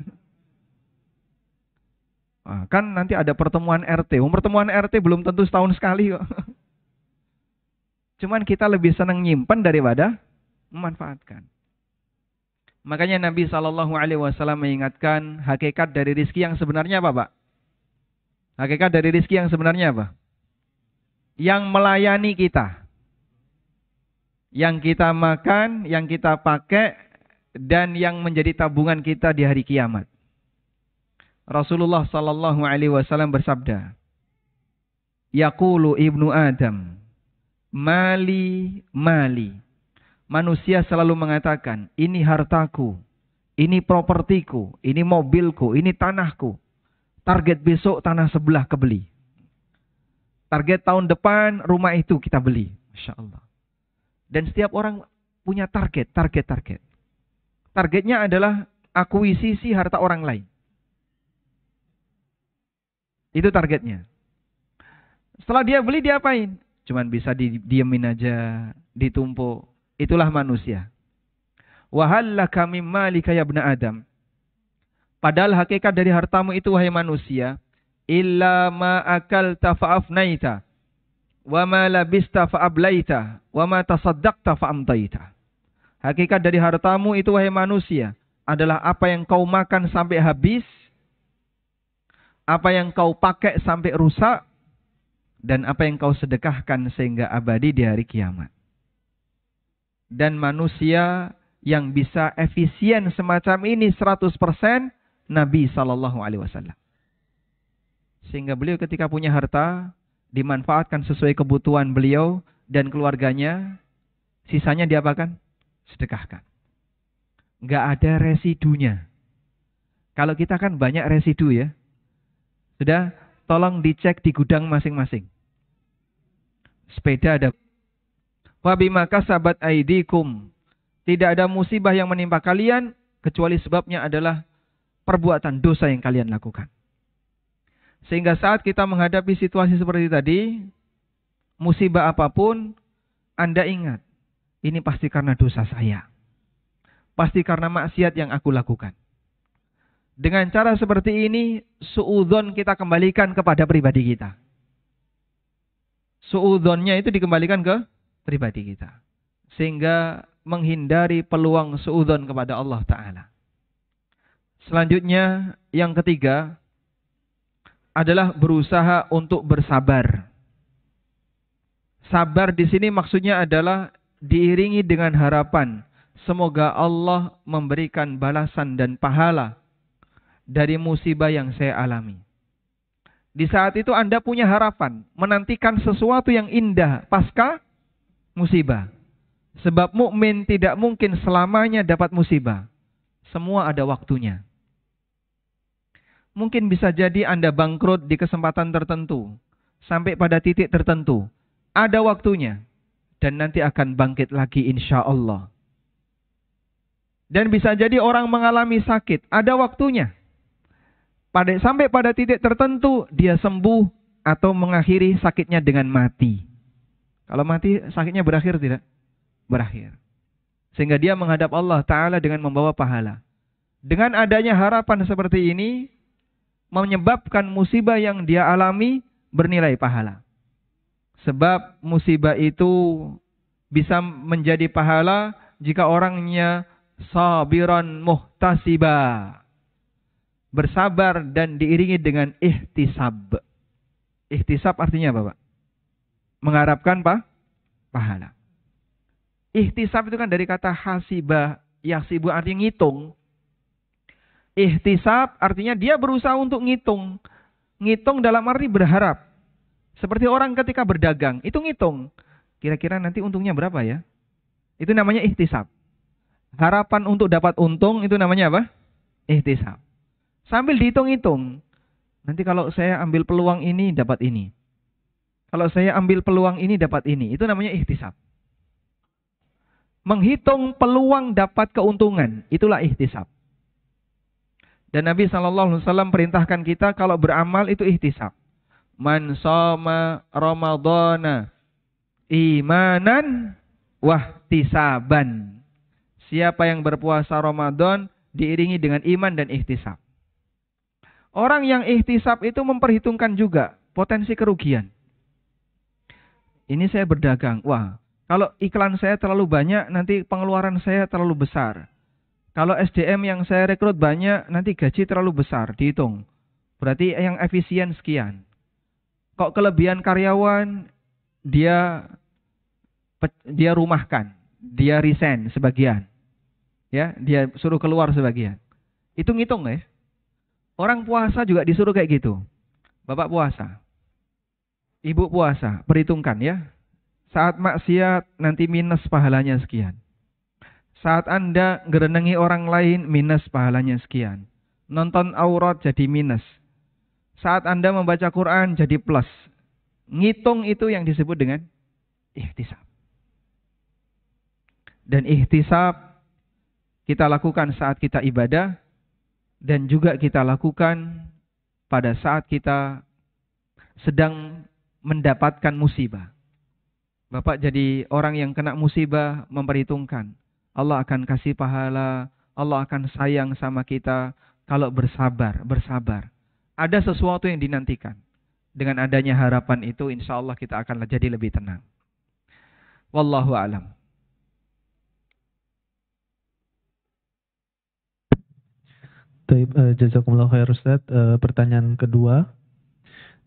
Nah, kan nanti ada pertemuan RT. Pertemuan RT belum tentu setahun sekali kok. Cuman kita lebih senang nyimpen daripada memanfaatkan. Makanya Nabi SAW mengingatkan hakikat dari rizki yang sebenarnya apa, Pak? Hakikat dari rizki yang sebenarnya apa? Yang melayani kita. Yang kita makan, yang kita pakai, dan yang menjadi tabungan kita di hari kiamat. Rasulullah SAW bersabda, Yaqulu ibnu Adam, mali, mali. Manusia selalu mengatakan, ini hartaku, ini propertiku, ini mobilku, ini tanahku. Target besok tanah sebelah kebeli. Target tahun depan rumah itu kita beli. Masya Allah. Dan setiap orang punya target. Targetnya adalah akuisisi harta orang lain. Itu targetnya. Setelah dia beli, dia apain? cuman bisa didiemin aja, ditumpuk. Itulah manusia. Wa hal laka mim malika ya ibna Adam. Padahal hakikat dari hartamu itu wahai manusia, illa ma akalta fa'afnaita, wa ma labista fa'ablaita, wa ma tasaddaqta fa'amtaita. Hakikat dari hartamu itu wahai manusia adalah apa yang kau makan sampai habis, apa yang kau pakai sampai rusak, dan apa yang kau sedekahkan sehingga abadi di hari kiamat. Dan manusia yang bisa efisien semacam ini 100% Nabi SAW. Sehingga beliau ketika punya harta, dimanfaatkan sesuai kebutuhan beliau dan keluarganya, sisanya diapakan? Sedekahkan. Nggak ada residunya. Kalau kita kan banyak residu ya. Sudah, tolong dicek di gudang masing-masing. Sepeda ada. Wa bima kasabat aidikum. Tidak ada musibah yang menimpa kalian kecuali sebabnya adalah perbuatan dosa yang kalian lakukan. Sehingga saat kita menghadapi situasi seperti tadi, musibah apapun, Anda ingat, ini pasti karena dosa saya. Pasti karena maksiat yang aku lakukan. Dengan cara seperti ini, suudzon kita kembalikan kepada pribadi kita. Suudzonnya itu dikembalikan ke pribadi kita. Sehingga menghindari peluang suudzon kepada Allah Ta'ala. Selanjutnya, yang ketiga adalah berusaha untuk bersabar. Sabar di sini maksudnya adalah diiringi dengan harapan semoga Allah memberikan balasan dan pahala dari musibah yang saya alami. Di saat itu Anda punya harapan menantikan sesuatu yang indah pasca musibah. Sebab mukmin tidak mungkin selamanya dapat musibah. Semua ada waktunya. Mungkin bisa jadi Anda bangkrut di kesempatan tertentu. Sampai pada titik tertentu. Ada waktunya. Dan nanti akan bangkit lagi insya Allah. Dan bisa jadi orang mengalami sakit. Ada waktunya. Sampai pada titik tertentu dia sembuh atau mengakhiri sakitnya dengan mati. Kalau mati sakitnya berakhir tidak? Berakhir. Sehingga dia menghadap Allah Ta'ala dengan membawa pahala. Dengan adanya harapan seperti ini, menyebabkan musibah yang dia alami bernilai pahala. Sebab musibah itu bisa menjadi pahala jika orangnya sabiran muhtasiba. Bersabar dan diiringi dengan ihtisab. Ihtisab artinya apa, Pak? Mengharapkan pahala. Ihtisab itu kan dari kata hasibah, yahsibu artinya ngitung. Ihtisab artinya dia berusaha untuk ngitung. Ngitung dalam arti berharap. Seperti orang ketika berdagang, itu ngitung. Kira-kira nanti untungnya berapa ya? Itu namanya ihtisab. Harapan untuk dapat untung itu namanya apa? Ihtisab. Sambil dihitung-hitung. Nanti kalau saya ambil peluang ini dapat ini. Kalau saya ambil peluang ini dapat ini. Itu namanya ihtisab. Menghitung peluang dapat keuntungan. Itulah ihtisab. Dan Nabi SAW perintahkan kita kalau beramal itu ihtisab. Man shoma Ramadhana imanan wahtisaban. Siapa yang berpuasa Ramadan diiringi dengan iman dan ihtisab. Orang yang ihtisab itu memperhitungkan juga potensi kerugian. Ini saya berdagang. Wah, kalau iklan saya terlalu banyak, nanti pengeluaran saya terlalu besar. Kalau SDM yang saya rekrut banyak, nanti gaji terlalu besar. Dihitung. Berarti yang efisien sekian. Kok kelebihan karyawan, dia rumahkan. Dia resign sebagian. Ya, dia suruh keluar sebagian. Itu ngitung ya. Orang puasa juga disuruh kayak gitu. Bapak puasa. Ibu puasa, perhitungkan ya. Saat maksiat nanti minus pahalanya sekian. Saat Anda ngerenengi orang lain minus pahalanya sekian. Nonton aurat jadi minus. Saat Anda membaca Quran jadi plus. Ngitung itu yang disebut dengan ihtisab. Dan ihtisab kita lakukan saat kita ibadah dan juga kita lakukan pada saat kita sedang mendapatkan musibah. Bapak jadi orang yang kena musibah, memperhitungkan. Allah akan kasih pahala, Allah akan sayang sama kita kalau bersabar, bersabar. Ada sesuatu yang dinantikan. Dengan adanya harapan itu, insya Allah kita akan jadi lebih tenang. Wallahu a'lam. Jazakumullah khair Ustaz. Pertanyaan kedua.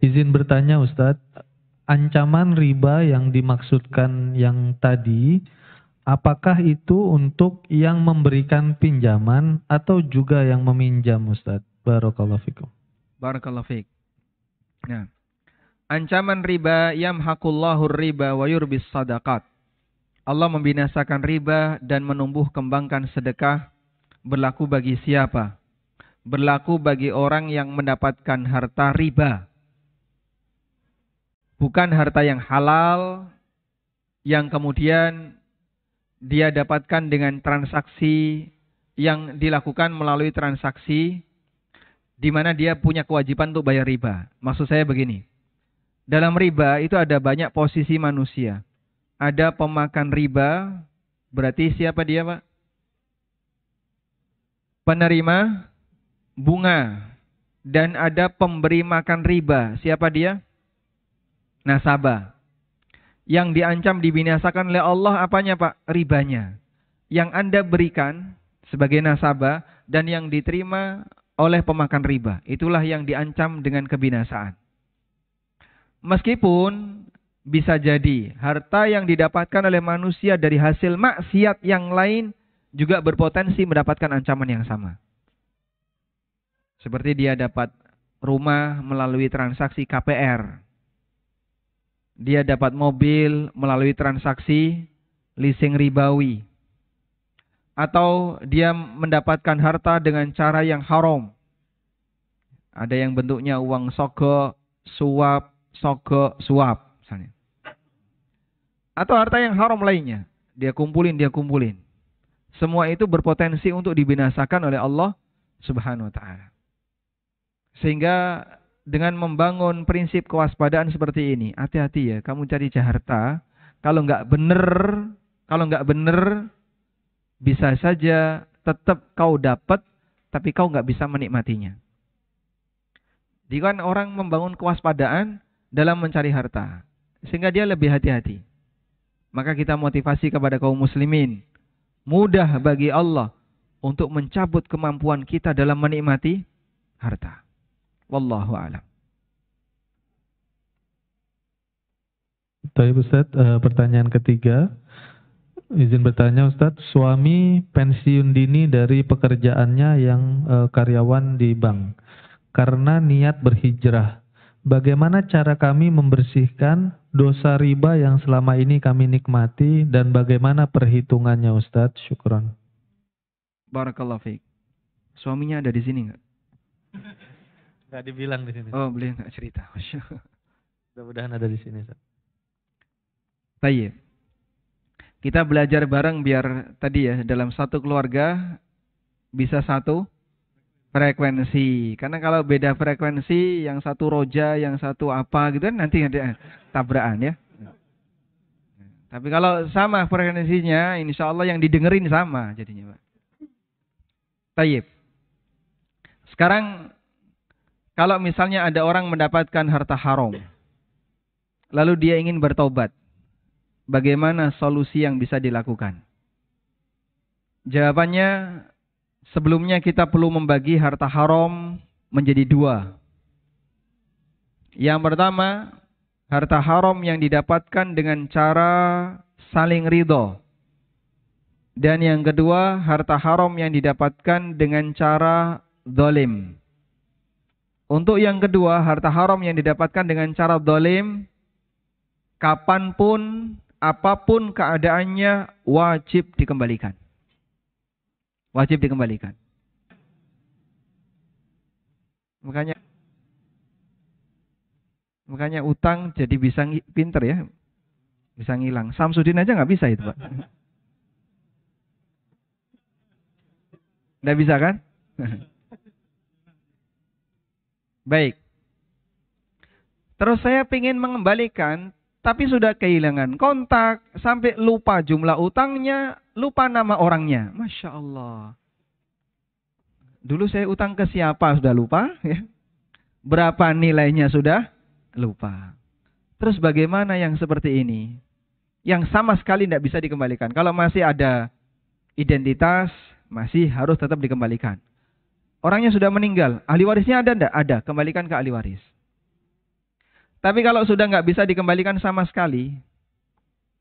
Izin bertanya Ustaz, ancaman riba yang dimaksudkan yang tadi, apakah itu untuk yang memberikan pinjaman atau juga yang meminjam Ustaz? Barakallahu fikum. Barakallahu fiik. Nah, ancaman riba yamhaqullahu riba wa yurbis sadaqat. Allah membinasakan riba dan menumbuh kembangkan sedekah. Berlaku bagi siapa? Berlaku bagi orang yang mendapatkan harta riba. Bukan harta yang halal, yang kemudian dia dapatkan dengan transaksi yang dilakukan melalui transaksi di mana dia punya kewajiban untuk bayar riba. Maksud saya begini, dalam riba itu ada banyak posisi manusia. Ada pemakan riba, berarti siapa dia Pak? Penerima bunga. Dan ada pemberi makan riba, siapa dia? Nasabah. Yang diancam dibinasakan oleh Allah apanya Pak? Ribanya. Yang Anda berikan sebagai nasabah dan yang diterima oleh pemakan riba. Itulah yang diancam dengan kebinasaan. Meskipun bisa jadi harta yang didapatkan oleh manusia dari hasil maksiat yang lain juga berpotensi mendapatkan ancaman yang sama. Seperti dia dapat rumah melalui transaksi KPR. Dia dapat mobil melalui transaksi leasing ribawi. Atau dia mendapatkan harta dengan cara yang haram. Ada yang bentuknya uang sogok, suap, sogok, suap misalnya. Atau harta yang haram lainnya. Dia kumpulin. Semua itu berpotensi untuk dibinasakan oleh Allah Subhanahu wa ta'ala. Sehingga dengan membangun prinsip kewaspadaan seperti ini, hati-hati ya, kamu cari harta, kalau nggak bener, bisa saja tetap kau dapat, tapi kau nggak bisa menikmatinya. Jadi kan orang membangun kewaspadaan dalam mencari harta, sehingga dia lebih hati-hati. Maka kita motivasi kepada kaum muslimin, mudah bagi Allah untuk mencabut kemampuan kita dalam menikmati harta. Wallahu a'lam. Baik Ustaz, pertanyaan ketiga. Izin bertanya Ustaz, suami pensiun dini dari pekerjaannya yang karyawan di bank karena niat berhijrah. Bagaimana cara kami membersihkan dosa riba yang selama ini kami nikmati dan bagaimana perhitungannya Ustaz? Syukran. Barakallahu fiik. Suaminya ada di sini enggak? Enggak dibilang di sini. Oh, beliau enggak cerita. Mudah-mudahan ada di sini Ustaz. Baik. Kita belajar bareng biar tadi ya dalam satu keluarga bisa satu frekuensi. Karena kalau beda frekuensi, yang satu roja, yang satu apa gitu kan nanti ada tabrakan ya. Tapi kalau sama frekuensinya, insya Allah yang didengerin sama jadinya Pak. Tayyib. Sekarang kalau misalnya ada orang mendapatkan harta haram, lalu dia ingin bertobat, bagaimana solusi yang bisa dilakukan? Jawabannya, sebelumnya kita perlu membagi harta haram menjadi dua. Yang pertama, harta haram yang didapatkan dengan cara saling ridho. Dan yang kedua, harta haram yang didapatkan dengan cara zalim. Untuk yang kedua, harta haram yang didapatkan dengan cara zalim, kapanpun, apapun keadaannya, wajib dikembalikan. Wajib dikembalikan. Makanya utang jadi bisa pinter ya. Bisa ngilang. Samsudin aja nggak bisa itu Pak. Nggak bisa kan? Baik. Terus saya ingin mengembalikan tapi sudah kehilangan kontak, sampai lupa jumlah utangnya, lupa nama orangnya. Masya Allah. Dulu saya utang ke siapa sudah lupa, ya. Berapa nilainya sudah lupa. Terus bagaimana yang seperti ini? Yang sama sekali tidak bisa dikembalikan. Kalau masih ada identitas, masih harus tetap dikembalikan. Orangnya sudah meninggal, ahli warisnya ada enggak? Ada, kembalikan ke ahli waris. Tapi kalau sudah nggak bisa dikembalikan sama sekali,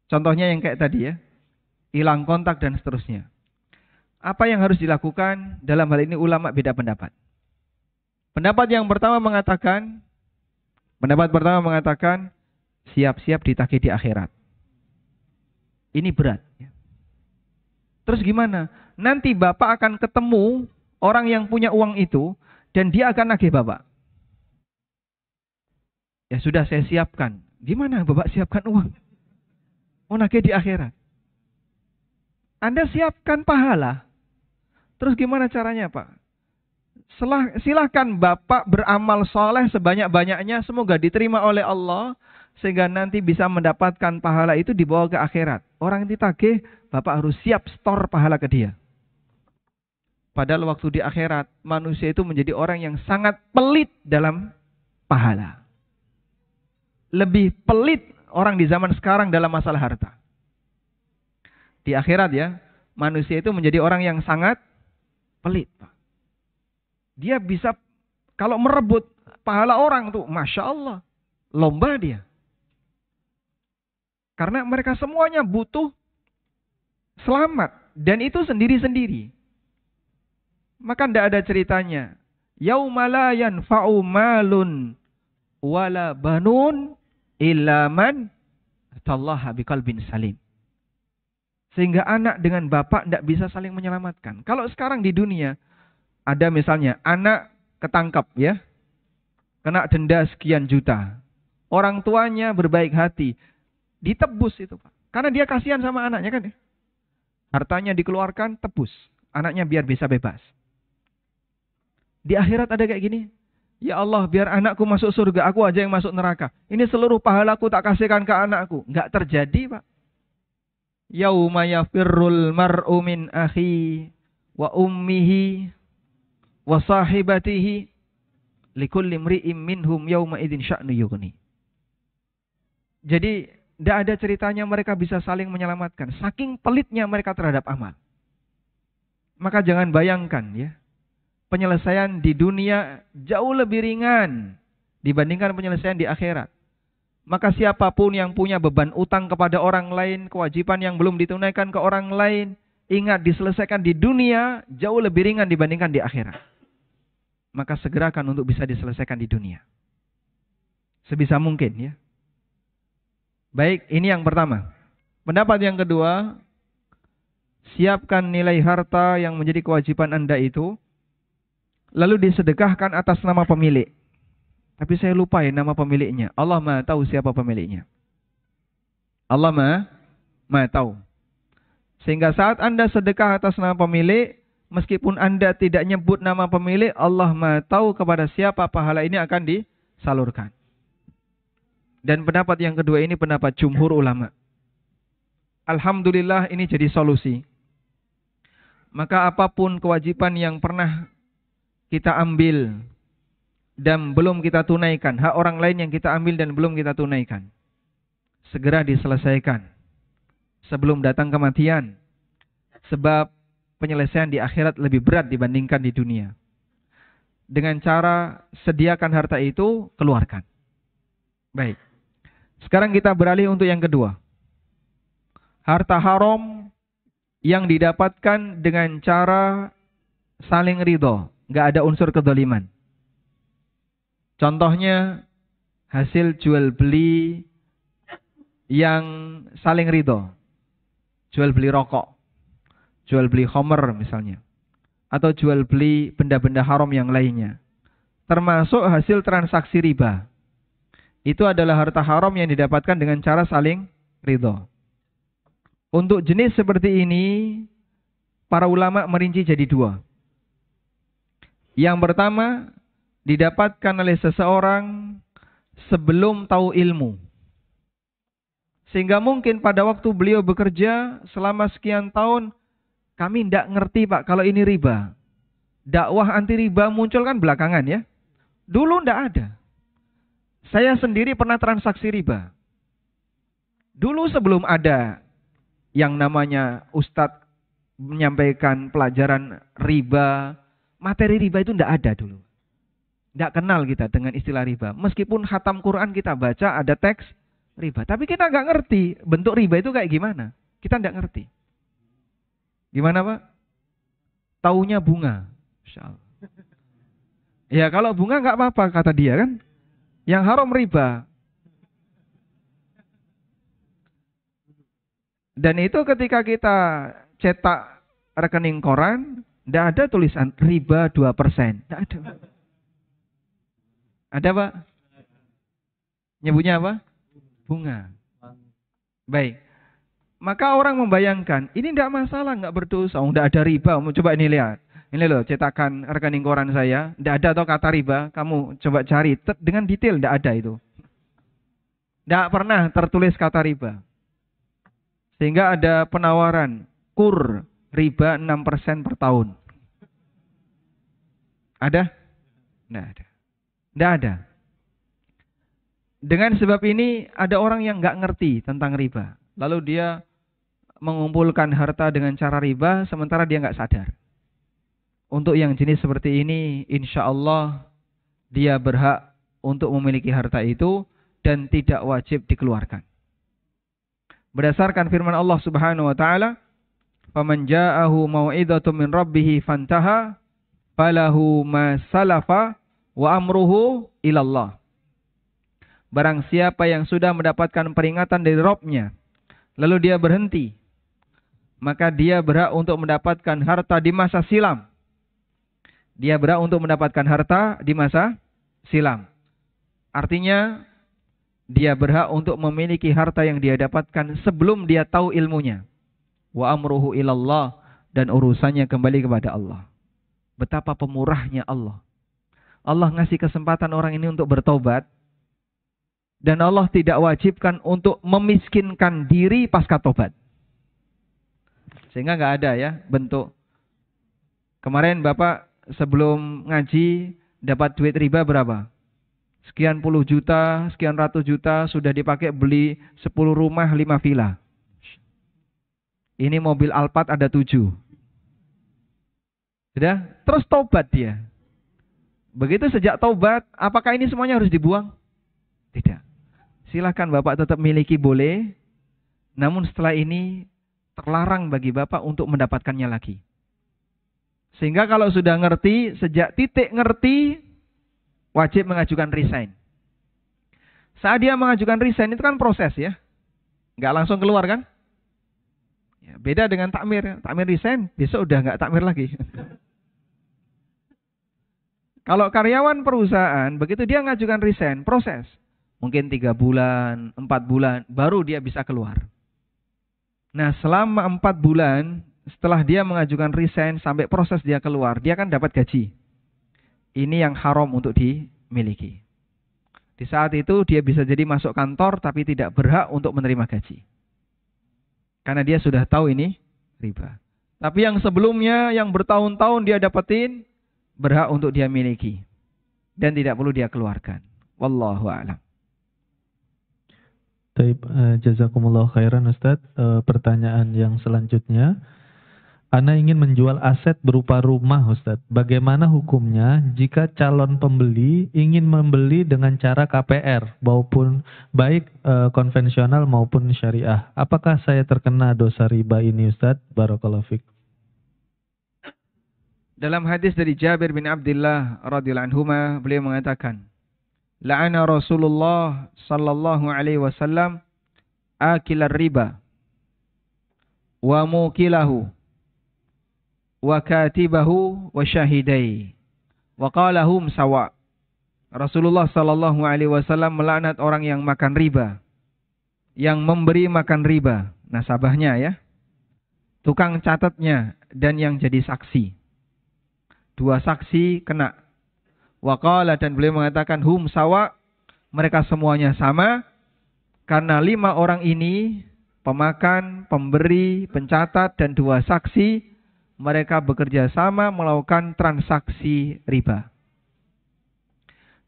contohnya yang kayak tadi ya, hilang kontak dan seterusnya. Apa yang harus dilakukan? Dalam hal ini ulama beda pendapat. Pendapat pertama mengatakan, siap-siap ditagih di akhirat. Ini berat. Terus gimana? Nanti Bapak akan ketemu orang yang punya uang itu, dan dia akan nagih Bapak. Ya sudah saya siapkan. Gimana Bapak siapkan uang? Mau nagih di akhirat. Anda siapkan pahala. Terus gimana caranya Pak? Silahkan Bapak beramal soleh sebanyak-banyaknya. Semoga diterima oleh Allah. Sehingga nanti bisa mendapatkan pahala itu dibawa ke akhirat. Orang yang ditagih, Bapak harus siap store pahala ke dia. Padahal waktu di akhirat, manusia itu menjadi orang yang sangat pelit dalam pahala. Lebih pelit orang di zaman sekarang dalam masalah harta. Di akhirat ya, manusia itu menjadi orang yang sangat pelit. Dia bisa, kalau merebut pahala orang tuh, Masya Allah, lomba dia. Karena mereka semuanya butuh selamat. Dan itu sendiri-sendiri. Maka tidak ada ceritanya. Yauma la yanfa'u malun wala banun illa man atallaha biqalbin salim. Sehingga anak dengan bapak tidak bisa saling menyelamatkan. Kalau sekarang di dunia, ada misalnya anak ketangkap ya, kena denda sekian juta. Orang tuanya berbaik hati, ditebus itu Pak. Karena dia kasihan sama anaknya kan ya. Hartanya dikeluarkan, tebus. Anaknya biar bisa bebas. Di akhirat ada kayak gini. Ya Allah, biar anakku masuk surga, aku aja yang masuk neraka. Ini seluruh pahalaku tak kasihkan ke anakku. Enggak terjadi, Pak. Yauma yafirrul mar'u min akhi wa ummihi wa sahibatihi likulli imri'im minhum yauma idzin sya'nu yughni. Jadi, tidak ada ceritanya mereka bisa saling menyelamatkan. Saking pelitnya mereka terhadap amal. Maka jangan bayangkan ya. Penyelesaian di dunia jauh lebih ringan dibandingkan penyelesaian di akhirat. Maka siapapun yang punya beban utang kepada orang lain, kewajiban yang belum ditunaikan ke orang lain, ingat diselesaikan di dunia jauh lebih ringan dibandingkan di akhirat. Maka segerakan untuk bisa diselesaikan di dunia. Sebisa mungkin ya. Baik, ini yang pertama. Pendapat yang kedua, siapkan nilai harta yang menjadi kewajiban Anda itu, lalu disedekahkan atas nama pemilik. Tapi saya lupa ya nama pemiliknya. Allah Maha tahu siapa pemiliknya. Allah Maha tahu. Sehingga saat Anda sedekah atas nama pemilik, meskipun Anda tidak nyebut nama pemilik, Allah Maha tahu kepada siapa pahala ini akan disalurkan. Dan pendapat yang kedua ini pendapat jumhur ulama. Alhamdulillah ini jadi solusi. Maka apapun kewajiban yang pernah kita ambil dan belum kita tunaikan, hak orang lain yang kita ambil dan belum kita tunaikan, segera diselesaikan sebelum datang kematian. Sebab penyelesaian di akhirat lebih berat dibandingkan di dunia. Dengan cara sediakan harta itu, keluarkan. Baik. Sekarang kita beralih untuk yang kedua. Harta haram yang didapatkan dengan cara saling ridho. Nggak ada unsur kedzaliman. Contohnya hasil jual beli yang saling ridho. Jual beli rokok. Jual beli khamr misalnya. Atau jual beli benda-benda haram yang lainnya. Termasuk hasil transaksi riba. Itu adalah harta haram yang didapatkan dengan cara saling ridho. Untuk jenis seperti ini, para ulama merinci jadi dua. Yang pertama, didapatkan oleh seseorang sebelum tahu ilmu. Sehingga mungkin pada waktu beliau bekerja selama sekian tahun, kami tidak ngerti Pak kalau ini riba. Dakwah anti riba muncul kan belakangan ya. Dulu tidak ada. Saya sendiri pernah transaksi riba. Dulu sebelum ada yang namanya Ustadz menyampaikan pelajaran riba, materi riba itu tidak ada dulu. Tidak kenal kita dengan istilah riba. Meskipun khatam Quran kita baca ada teks riba. Tapi kita nggak ngerti bentuk riba itu kayak gimana. Kita tidak ngerti. Gimana Pak? Taunya bunga. Insya Allah. Ya kalau bunga nggak apa-apa kata dia kan. Yang haram riba. Dan itu ketika kita cetak rekening koran, tidak ada tulisan riba 2%. Tidak ada. Ada Pak? Nyebutnya apa? Bunga. Baik. Maka orang membayangkan, ini tidak masalah, nggak berdosa. Tidak ada riba. Coba ini lihat. Ini loh cetakan rekening koran saya. Tidak ada atau kata riba. Kamu coba cari. Dengan detail tidak ada itu. Tidak pernah tertulis kata riba. Sehingga ada penawaran kur riba 6% per tahun. Ada? Tidak ada. Tidak ada. Dengan sebab ini ada orang yang nggak ngerti tentang riba. Lalu dia mengumpulkan harta dengan cara riba sementara dia nggak sadar. Untuk yang jenis seperti ini, insya Allah dia berhak untuk memiliki harta itu dan tidak wajib dikeluarkan. Berdasarkan firman Allah Subhanahu wa taala, "Faman ja'ahu mau'izatun min rabbih fantaha, falahu ma salafa wa amruhu ilallah." Barang siapa yang sudah mendapatkan peringatan dari Rabb-nya, lalu dia berhenti, maka dia berhak untuk mendapatkan harta di masa silam. Dia berhak untuk mendapatkan harta di masa silam. Artinya, dia berhak untuk memiliki harta yang dia dapatkan sebelum dia tahu ilmunya. Wa amruhu ilallah, dan urusannya kembali kepada Allah. Betapa pemurahnya Allah. Allah ngasih kesempatan orang ini untuk bertobat. Dan Allah tidak wajibkan untuk memiskinkan diri pasca tobat. Sehingga nggak ada ya bentuk. Kemarin Bapak sebelum ngaji dapat duit riba berapa? Sekian puluh juta, sekian ratus juta sudah dipakai beli 10 rumah, 5 villa. Ini mobil Alphard ada 7. Sudah? Terus tobat dia. Begitu sejak tobat, apakah ini semuanya harus dibuang? Tidak. Silakan Bapak tetap miliki boleh. Namun setelah ini terlarang bagi Bapak untuk mendapatkannya lagi. Sehingga kalau sudah ngerti, sejak titik ngerti, wajib mengajukan resign. Saat dia mengajukan resign itu kan proses ya. Nggak langsung keluar kan? Ya, beda dengan takmir. Takmir resign, besok udah nggak takmir lagi. Kalau karyawan perusahaan, begitu dia mengajukan resign, proses. Mungkin 3 bulan, 4 bulan, baru dia bisa keluar. Nah, selama 4 bulan, setelah dia mengajukan resign sampai proses dia keluar, dia kan dapat gaji. Ini yang haram untuk dimiliki. Di saat itu dia bisa jadi masuk kantor tapi tidak berhak untuk menerima gaji. Karena dia sudah tahu ini riba. Tapi yang sebelumnya, yang bertahun-tahun dia dapetin, berhak untuk dia miliki. Dan tidak perlu dia keluarkan. Wallahu a'lam. Taib, jazakumullah khairan Ustaz. Pertanyaan yang selanjutnya. Ana ingin menjual aset berupa rumah Ustaz. Bagaimana hukumnya jika calon pembeli ingin membeli dengan cara KPR, maupun baik konvensional maupun syariah? Apakah saya terkena dosa riba ini Ustaz? Barakallahu fiik. Dalam hadis dari Jabir bin Abdullah radhiyallahu anhuma, beliau mengatakan, la'ana Rasulullah sallallahu alaihi wasallam akilar riba wa mukilahu wa katibahu wa syahidai wa qala hum sawa. Rasulullah sallallahu alaihi wasallam melaknat orang yang makan riba, yang memberi makan riba, nasabahnya ya, tukang catatnya, dan yang jadi saksi. 2 saksi kena. Wa qala, dan beliau mengatakan hum sawa, mereka semuanya sama. Karena 5 orang ini, pemakan, pemberi, pencatat, dan 2 saksi, mereka bekerja sama melakukan transaksi riba.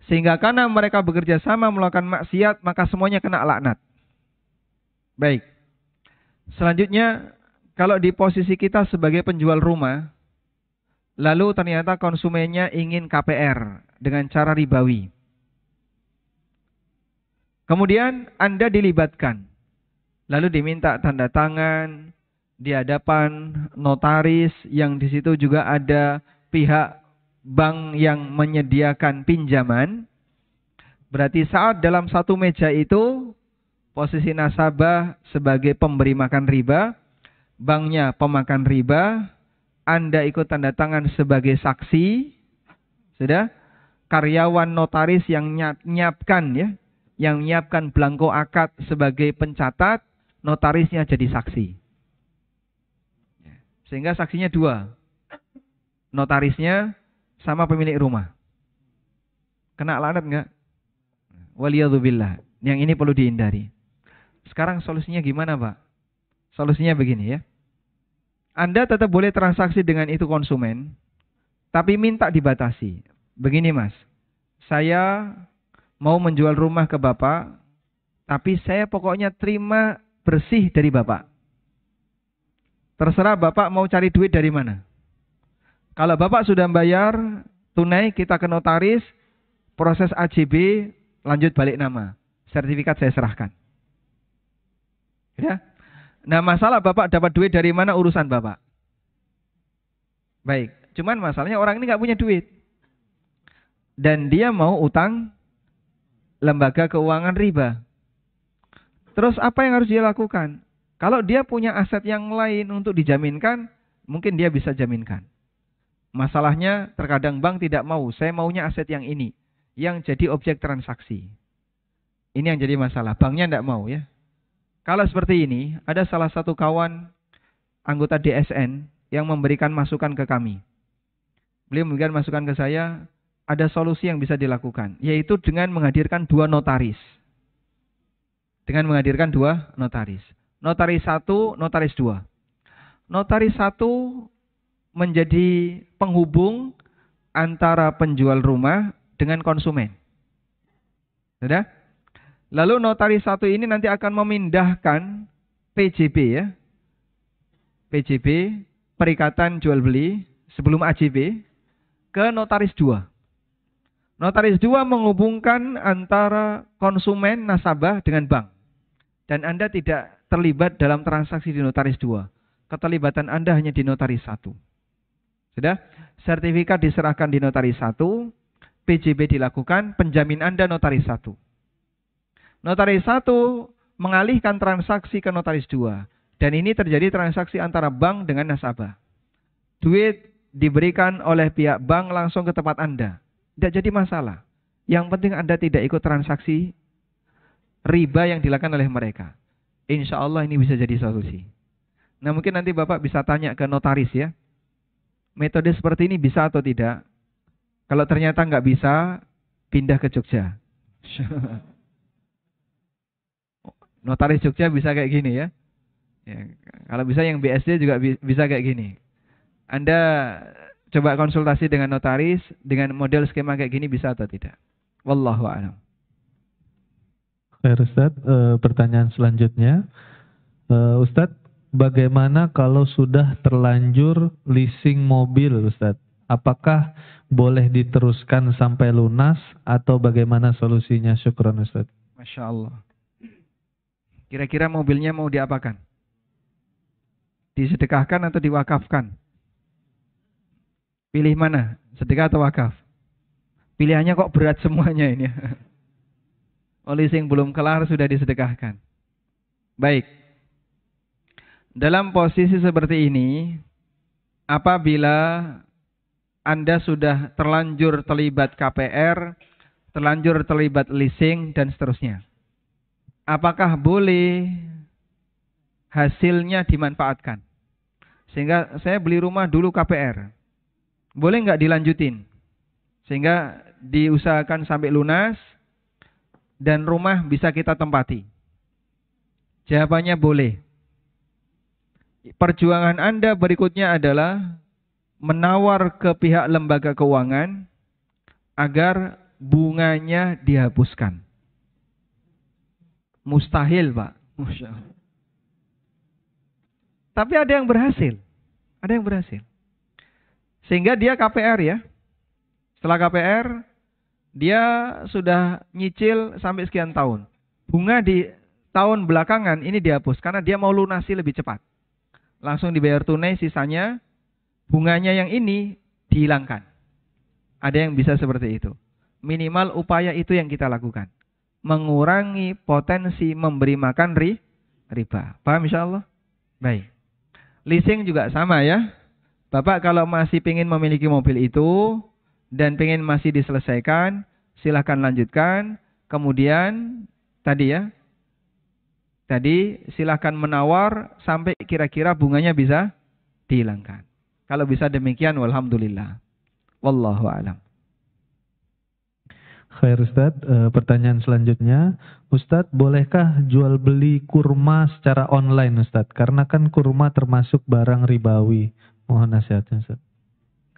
Sehingga karena mereka bekerja sama melakukan maksiat, maka semuanya kena laknat. Baik. Selanjutnya, kalau di posisi kita sebagai penjual rumah, lalu ternyata konsumennya ingin KPR dengan cara ribawi. Kemudian Anda dilibatkan. Lalu diminta tanda tangan di hadapan notaris yang di situ juga ada pihak bank yang menyediakan pinjaman. Berarti saat dalam satu meja itu posisi nasabah sebagai pemberi makan riba, banknya pemakan riba, Anda ikut tanda tangan sebagai saksi, sudah? Karyawan notaris yang nyiapkan ya, yang menyiapkan belangko akad sebagai pencatat, notarisnya jadi saksi. Sehingga saksinya 2. Notarisnya sama pemilik rumah. Kena laknat enggak? Waliyadzubillah. Yang ini perlu dihindari. Sekarang solusinya gimana, Pak? Solusinya begini ya. Anda tetap boleh transaksi dengan itu konsumen, tapi minta dibatasi. Begini, Mas. Saya mau menjual rumah ke Bapak, tapi saya pokoknya terima bersih dari Bapak. Terserah Bapak mau cari duit dari mana. Kalau Bapak sudah bayar tunai, kita ke notaris, proses AJB, lanjut balik nama. Sertifikat saya serahkan. Ya. Nah, masalah Bapak dapat duit dari mana urusan Bapak. Baik, cuman masalahnya orang ini nggak punya duit. Dan dia mau utang lembaga keuangan riba. Terus apa yang harus dia lakukan? Kalau dia punya aset yang lain untuk dijaminkan, mungkin dia bisa jaminkan. Masalahnya terkadang bank tidak mau, saya maunya aset yang ini, yang jadi objek transaksi. Ini yang jadi masalah, banknya tidak mau ya. Kalau seperti ini, ada salah satu kawan anggota DSN yang memberikan masukan ke kami. Beliau memberikan masukan ke saya, ada solusi yang bisa dilakukan, yaitu dengan menghadirkan 2 notaris. Dengan menghadirkan 2 notaris. Notaris 1, notaris 2. Notaris 1 menjadi penghubung antara penjual rumah dengan konsumen. Sudah? Lalu notaris 1 ini nanti akan memindahkan PJB ya. PJB, perikatan jual beli sebelum AJB ke notaris 2. Notaris 2 menghubungkan antara konsumen nasabah dengan bank. Dan Anda tidak terlibat dalam transaksi di notaris 2. Keterlibatan Anda hanya di notaris 1. Sudah? Sertifikat diserahkan di notaris 1, PJB dilakukan, penjamin Anda notaris 1. Notaris 1 mengalihkan transaksi ke notaris 2. Dan ini terjadi transaksi antara bank dengan nasabah. Duit diberikan oleh pihak bank langsung ke tempat Anda. Tidak jadi masalah. Yang penting Anda tidak ikut transaksi riba yang dilakukan oleh mereka. Insya Allah ini bisa jadi solusi. Nah mungkin nanti Bapak bisa tanya ke notaris ya. Metode seperti ini bisa atau tidak? Kalau ternyata nggak bisa, pindah ke Jogja. Notaris Jogja bisa kayak gini ya. Ya, kalau bisa yang BSD juga bisa kayak gini. Anda coba konsultasi dengan notaris dengan model skema kayak gini bisa atau tidak? Wallahu a'lam. Ustaz, pertanyaan selanjutnya, Ustaz, bagaimana kalau sudah terlanjur leasing mobil, Ustaz? Apakah boleh diteruskan sampai lunas atau bagaimana solusinya? Syukran, Ustaz. Masya Allah. Kira-kira mobilnya mau diapakan? Disedekahkan atau diwakafkan? Pilih mana? Sedekah atau wakaf? Pilihannya kok berat semuanya ini. Leasing belum kelar sudah disedekahkan. Baik. Dalam posisi seperti ini, apabila Anda sudah terlanjur terlibat KPR, terlanjur terlibat leasing, dan seterusnya. Apakah boleh hasilnya dimanfaatkan? Sehingga saya beli rumah dulu KPR. Boleh nggak dilanjutin? Sehingga diusahakan sampai lunas, dan rumah bisa kita tempati. Jawabannya boleh. Perjuangan Anda berikutnya adalah menawar ke pihak lembaga keuangan agar bunganya dihapuskan. Mustahil, Pak. Masya Allah. Tapi ada yang berhasil. Ada yang berhasil. Sehingga dia KPR ya. Setelah KPR, dia sudah nyicil sampai sekian tahun. Bunga di tahun belakangan ini dihapus karena dia mau lunasi lebih cepat. Langsung dibayar tunai, sisanya bunganya yang ini dihilangkan. Ada yang bisa seperti itu. Minimal upaya itu yang kita lakukan. Mengurangi potensi memberi makan riba. Paham insyaallah? Baik. Leasing juga sama ya. Bapak kalau masih ingin memiliki mobil itu dan ingin masih diselesaikan, silahkan lanjutkan. Kemudian tadi ya, tadi silahkan menawar sampai kira-kira bunganya bisa dihilangkan. Kalau bisa demikian, walhamdulillah. Wallahu a'lam. Khair Ustadz, pertanyaan selanjutnya, Ustadz bolehkah jual beli kurma secara online Ustadz? Karena kan kurma termasuk barang ribawi. Mohon nasihatnya Ustadz.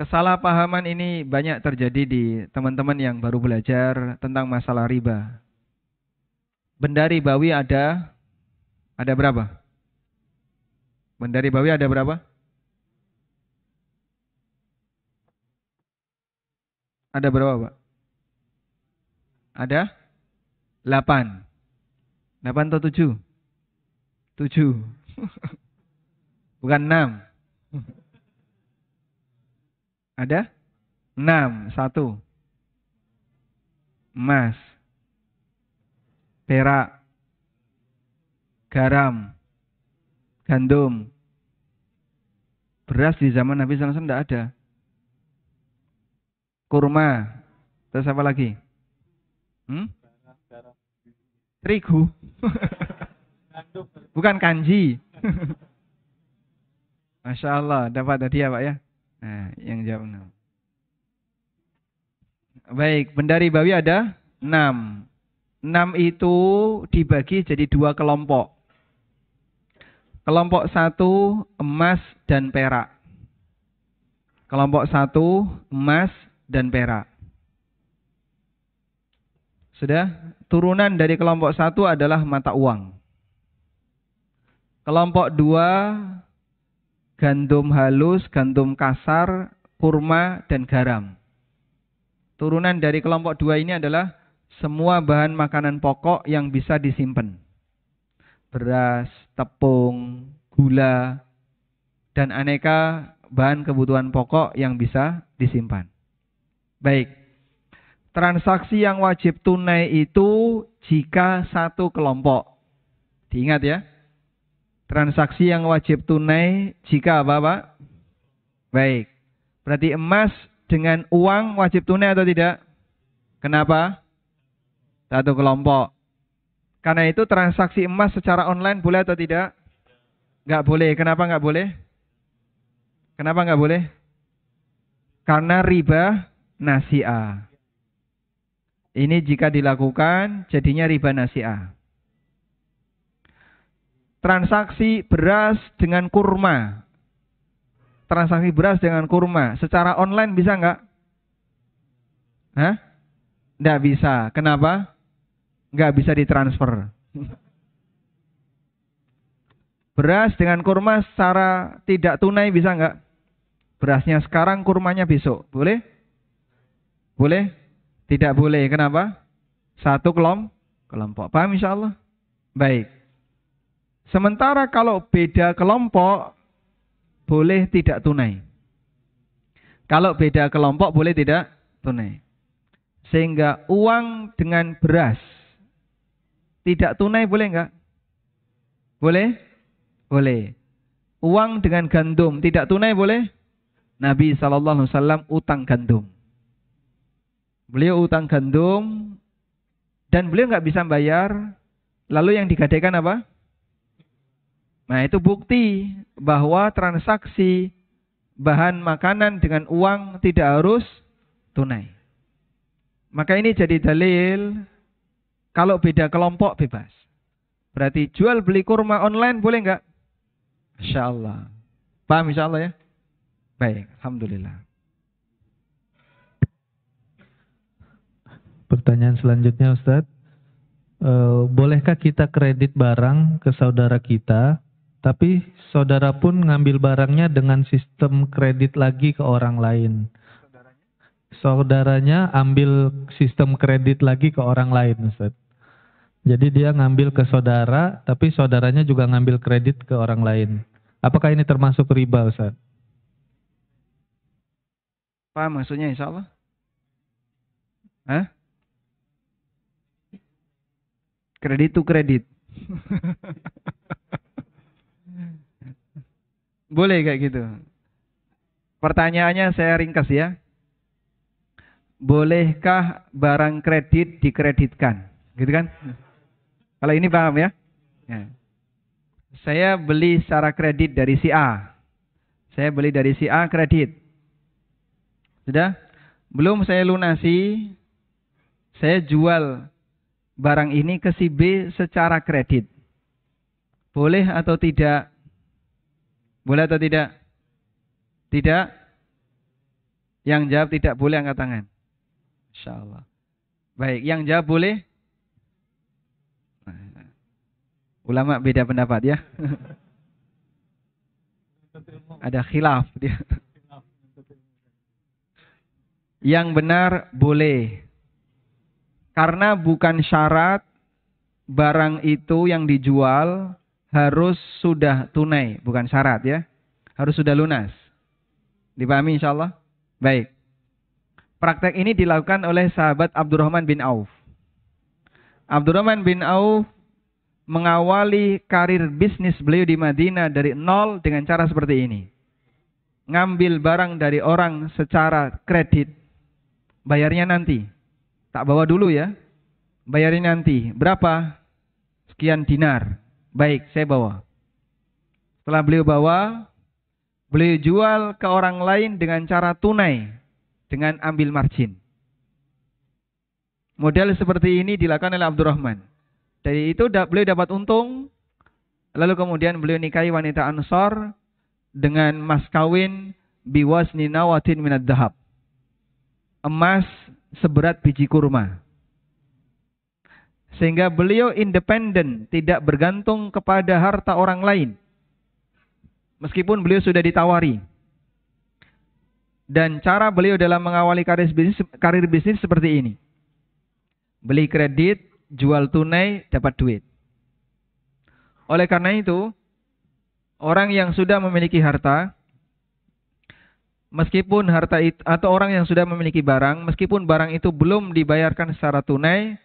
Kesalahpahaman ini banyak terjadi di teman-teman yang baru belajar tentang masalah riba. Benda ribawi ada berapa? Benda ribawi ada berapa? Ada berapa, Pak? Ada 8. 8 atau 7? 7. Bukan 6. Ada? 6. 1. Emas. Perak. Garam. Gandum. Beras di zaman Nabi SAW tidak ada. Kurma. Terus apa lagi? Terigu. Bukan kanji. Masya Allah, dapat hadiah Pak ya. Nah, yang jawab 6. Baik, benda ribawi ada 6. 6 itu dibagi jadi 2 kelompok. Kelompok 1 emas dan perak. Kelompok 1 emas dan perak. Sudah, turunan dari kelompok 1 adalah mata uang. Kelompok 2 gandum halus, gandum kasar, kurma dan garam. Turunan dari kelompok 2 ini adalah semua bahan makanan pokok yang bisa disimpan. Beras, tepung, gula, dan aneka bahan kebutuhan pokok yang bisa disimpan. Baik. Transaksi yang wajib tunai itu jika satu kelompok. Diingat ya. Transaksi yang wajib tunai jika apa, Pak? Baik. Berarti emas dengan uang wajib tunai atau tidak? Kenapa? Satu kelompok. Karena itu transaksi emas secara online boleh atau tidak? Nggak boleh. Kenapa nggak boleh? Kenapa nggak boleh? Karena riba nasi'ah. Ini jika dilakukan jadinya riba nasi'ah. Transaksi beras dengan kurma. Transaksi beras dengan kurma. Secara online bisa nggak? Hah? Nggak bisa. Kenapa? Nggak bisa ditransfer. Beras dengan kurma secara tidak tunai bisa nggak? Berasnya sekarang, kurmanya besok. Boleh? Boleh? Tidak boleh. Kenapa? Satu kelompok. Paham insyaallah? Baik. Sementara kalau beda kelompok, boleh tidak tunai. Kalau beda kelompok, boleh tidak tunai. Sehingga uang dengan beras, tidak tunai boleh enggak? Boleh? Boleh. Uang dengan gandum, tidak tunai boleh? Nabi SAW utang gandum. Beliau utang gandum dan beliau nggak bisa bayar. Lalu yang digadaikan apa? Nah, itu bukti bahwa transaksi bahan makanan dengan uang tidak harus tunai. Maka ini jadi dalil kalau beda kelompok bebas. Berarti jual beli kurma online boleh nggak? Insya Allah. Paham insya Allah ya? Baik, alhamdulillah. Pertanyaan selanjutnya Ustadz. Bolehkah kita kredit barang ke saudara kita, tapi saudara pun ngambil barangnya dengan sistem kredit lagi ke orang lain? Saudaranya ambil sistem kredit lagi ke orang lain, Ustadz. Jadi dia ngambil ke saudara, tapi saudaranya juga ngambil kredit ke orang lain. Apakah ini termasuk riba, Ustadz? Paham maksudnya insya Allah? Hah? Kredit to kredit. Boleh kayak gitu. Pertanyaannya saya ringkas ya. Bolehkah barang kredit dikreditkan? Gitu kan? Kalau ini paham ya? Ya. Saya beli secara kredit dari si A. Saya beli dari si A kredit. Sudah? Belum saya lunasi, saya jual barang ini ke si B secara kredit. Boleh atau tidak? Boleh atau tidak? Tidak? Yang jawab tidak boleh angkat tangan. Insyaallah. Baik, yang jawab boleh? Ulama beda pendapat ya. Ada khilaf dia. Yang benar boleh. Karena bukan syarat barang itu yang dijual harus sudah tunai. Bukan syarat ya. Harus sudah lunas. Dipahami insyaAllah? Baik. Praktek ini dilakukan oleh sahabat Abdurrahman bin Auf. Abdurrahman bin Auf mengawali karir bisnis beliau di Madinah dari nol dengan cara seperti ini. Ngambil barang dari orang secara kredit. Bayarnya nanti. Tak bawa dulu ya. Bayarnya nanti. Berapa? Sekian dinar. Baik, saya bawa. Setelah beliau bawa, beliau jual ke orang lain dengan cara tunai. Dengan ambil margin. Model seperti ini dilakukan oleh Abdurrahman. Dari itu beliau dapat untung. Lalu kemudian beliau nikahi wanita Ansor dengan mas kawin biwazni nawatin minad dahab. Emas seberat biji kurma. Sehingga beliau independen, tidak bergantung kepada harta orang lain. Meskipun beliau sudah ditawari. Dan cara beliau dalam mengawali karir bisnis seperti ini. Beli kredit, jual tunai, dapat duit. Oleh karena itu, orang yang sudah memiliki harta, meskipun harta itu, atau orang yang sudah memiliki barang, meskipun barang itu belum dibayarkan secara tunai,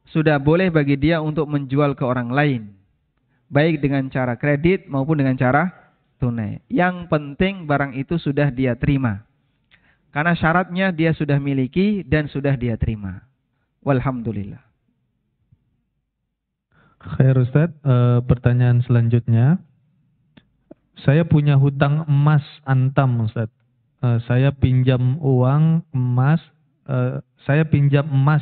sudah boleh bagi dia untuk menjual ke orang lain. Baik dengan cara kredit maupun dengan cara tunai. Yang penting barang itu sudah dia terima. Karena syaratnya dia sudah miliki dan sudah dia terima. Walhamdulillah. Khair Ustaz, pertanyaan selanjutnya. Saya punya hutang emas antam Ustaz. Saya pinjam uang emas, saya pinjam emas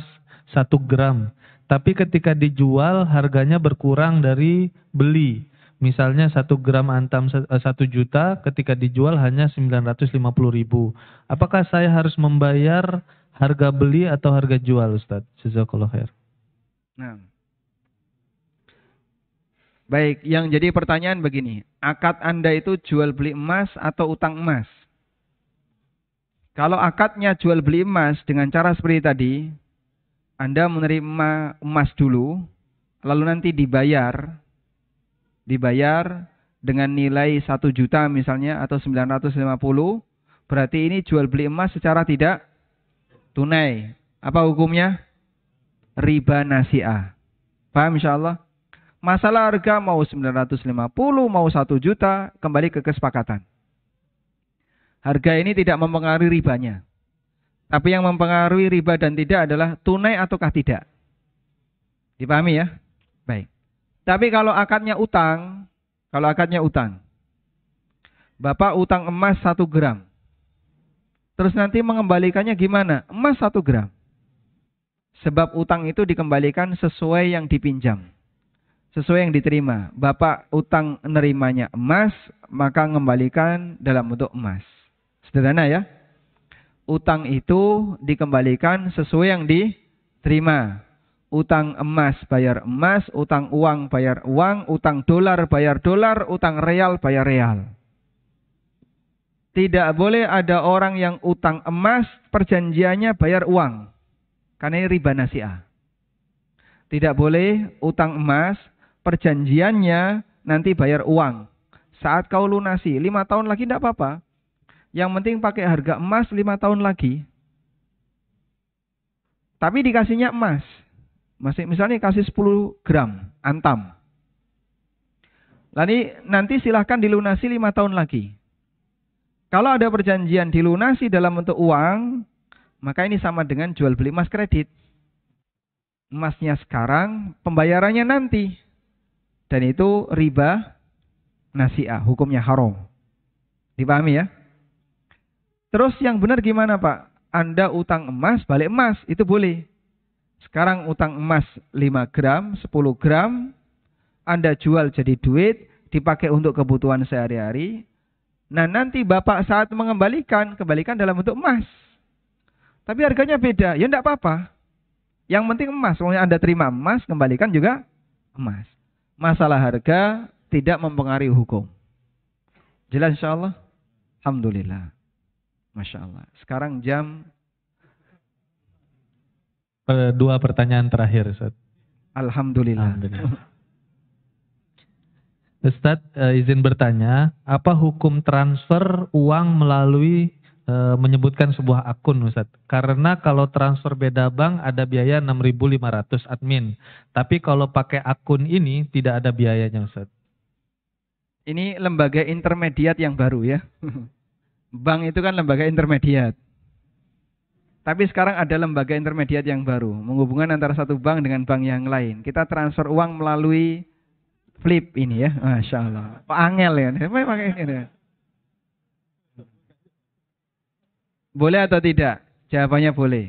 1 gram. Tapi ketika dijual harganya berkurang dari beli. Misalnya 1 gram antam 1 juta, ketika dijual hanya 950.000. Apakah saya harus membayar harga beli atau harga jual Ustaz? Jazakallahu khair. Nah. Baik, yang jadi pertanyaan begini. Akad Anda itu jual beli emas atau utang emas? Kalau akadnya jual beli emas dengan cara seperti tadi, Anda menerima emas dulu, lalu nanti dibayar dengan nilai 1 juta misalnya atau 950, berarti ini jual beli emas secara tidak tunai. Apa hukumnya? Riba nasi'ah. Paham insyaallah? Masalah harga mau 950, mau 1 juta, kembali ke kesepakatan. Harga ini tidak mempengaruhi ribanya. Tapi yang mempengaruhi riba dan tidak adalah tunai ataukah tidak. Dipahami ya? Baik. Tapi kalau akadnya utang, Bapak utang emas 1 gram. Terus nanti mengembalikannya gimana? Emas 1 gram. Sebab utang itu dikembalikan sesuai yang dipinjam. sesuai yang diterima. Bapak utang nerimanya emas, maka ngembalikan dalam bentuk emas. Sederhana ya. Utang itu dikembalikan sesuai yang diterima. Utang emas bayar emas, utang uang bayar uang, utang dolar bayar dolar, utang real bayar real. Tidak boleh ada orang yang utang emas, perjanjiannya bayar uang. Karena ini riba nasi'ah. Tidak boleh utang emas, perjanjiannya nanti bayar uang. Saat kau lunasi, 5 tahun lagi tidak apa-apa. Yang penting pakai harga emas 5 tahun lagi. Tapi dikasihnya emas. Misalnya kasih 10 gram, antam. Lalu nanti silahkan dilunasi 5 tahun lagi. Kalau ada perjanjian dilunasi dalam bentuk uang, maka ini sama dengan jual beli emas kredit. Emasnya sekarang, pembayarannya nanti. Dan itu riba nasi'ah, hukumnya haram. Dipahami ya? Terus yang benar gimana Pak? Anda utang emas, balik emas, itu boleh. Sekarang utang emas 5 gram, 10 gram, Anda jual jadi duit, dipakai untuk kebutuhan sehari-hari. Nah nanti Bapak saat mengembalikan, kembalikan dalam bentuk emas. Tapi harganya beda, ya enggak apa-apa. Yang penting emas, pokoknya Anda terima emas, kembalikan juga emas. Masalah harga tidak mempengaruhi hukum. Jelas insyaAllah? Alhamdulillah. Masya Allah. Sekarang jam 2 pertanyaan terakhir, Ustaz. Alhamdulillah. Ustaz, izin bertanya, apa hukum transfer uang melalui menyebutkan sebuah akun, Ustaz? Karena kalau transfer beda bank ada biaya 6.500 admin. Tapi kalau pakai akun ini tidak ada biayanya, Ustaz. Ini lembaga intermediat yang baru ya. Bank itu kan lembaga intermediat. Tapi sekarang ada lembaga intermediat yang baru, menghubungkan antara satu bank dengan bank yang lain. Kita transfer uang melalui Flip ini ya, Masya Allah. Pak Angel ya, pakai ini ya. Boleh atau tidak? Jawabannya boleh.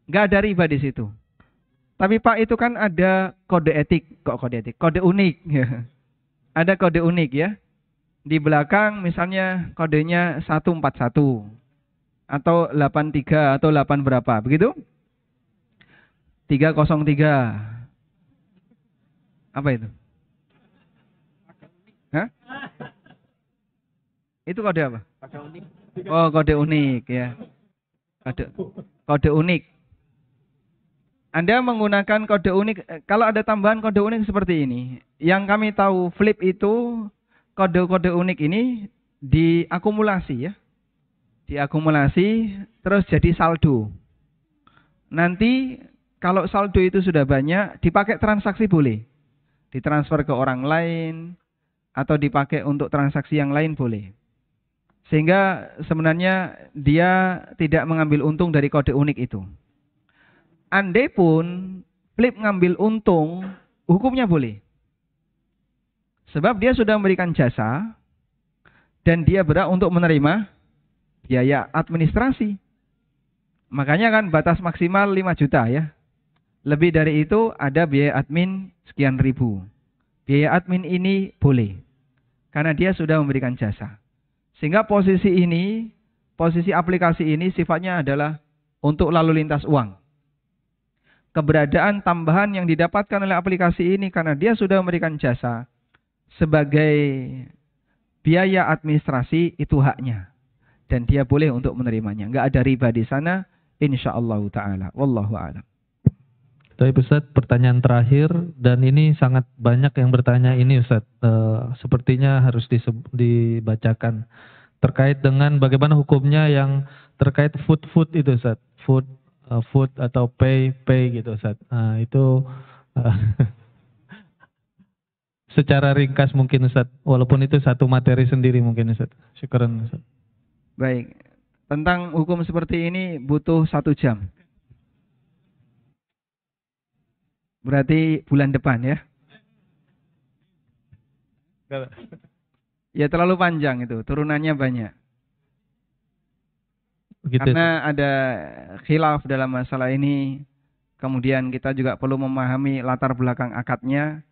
Nggak ada riba di situ. Tapi Pak itu kan ada kode etik, kode unik. Ya. Ada kode unik ya. Di belakang misalnya kodenya 141. Atau 83 atau 8 berapa, begitu? 303. Apa itu? Hah? Itu kode apa? Oh, kode unik ya. Kode unik. Anda menggunakan kode unik, kalau ada tambahan kode unik seperti ini. Yang kami tahu Flip itu kode-kode unik ini diakumulasi ya. Diakumulasi terus jadi saldo. Nanti kalau saldo itu sudah banyak, dipakai transaksi boleh. Ditransfer ke orang lain atau dipakai untuk transaksi yang lain boleh. Sehingga sebenarnya dia tidak mengambil untung dari kode unik itu. Andai pun Flip ngambil untung, hukumnya boleh. Sebab dia sudah memberikan jasa dan dia berhak untuk menerima biaya administrasi. Makanya kan batas maksimal 5 juta ya. Lebih dari itu ada biaya admin sekian ribu. Biaya admin ini boleh. Karena dia sudah memberikan jasa. Sehingga posisi aplikasi ini sifatnya adalah untuk lalu lintas uang. Keberadaan tambahan yang didapatkan oleh aplikasi ini karena dia sudah memberikan jasa sebagai biaya administrasi itu haknya. Dan dia boleh untuk menerimanya. Enggak ada riba di sana, insyaallah ta'ala. Wallahu a'lam. Baik Ustaz, pertanyaan terakhir, dan ini sangat banyak yang bertanya ini Ustaz. Sepertinya harus dibacakan. Terkait dengan bagaimana hukumnya yang terkait food itu Ustaz. Food atau pay gitu Ustaz. Itu secara ringkas mungkin Ustaz. Walaupun itu satu materi sendiri mungkin Ustaz. Syukran Ustaz. Baik, tentang hukum seperti ini butuh 1 jam. Berarti bulan depan ya. Ya terlalu panjang itu, turunannya banyak. Begitu. Karena ada khilaf dalam masalah ini. Kemudian kita juga perlu memahami latar belakang akadnya.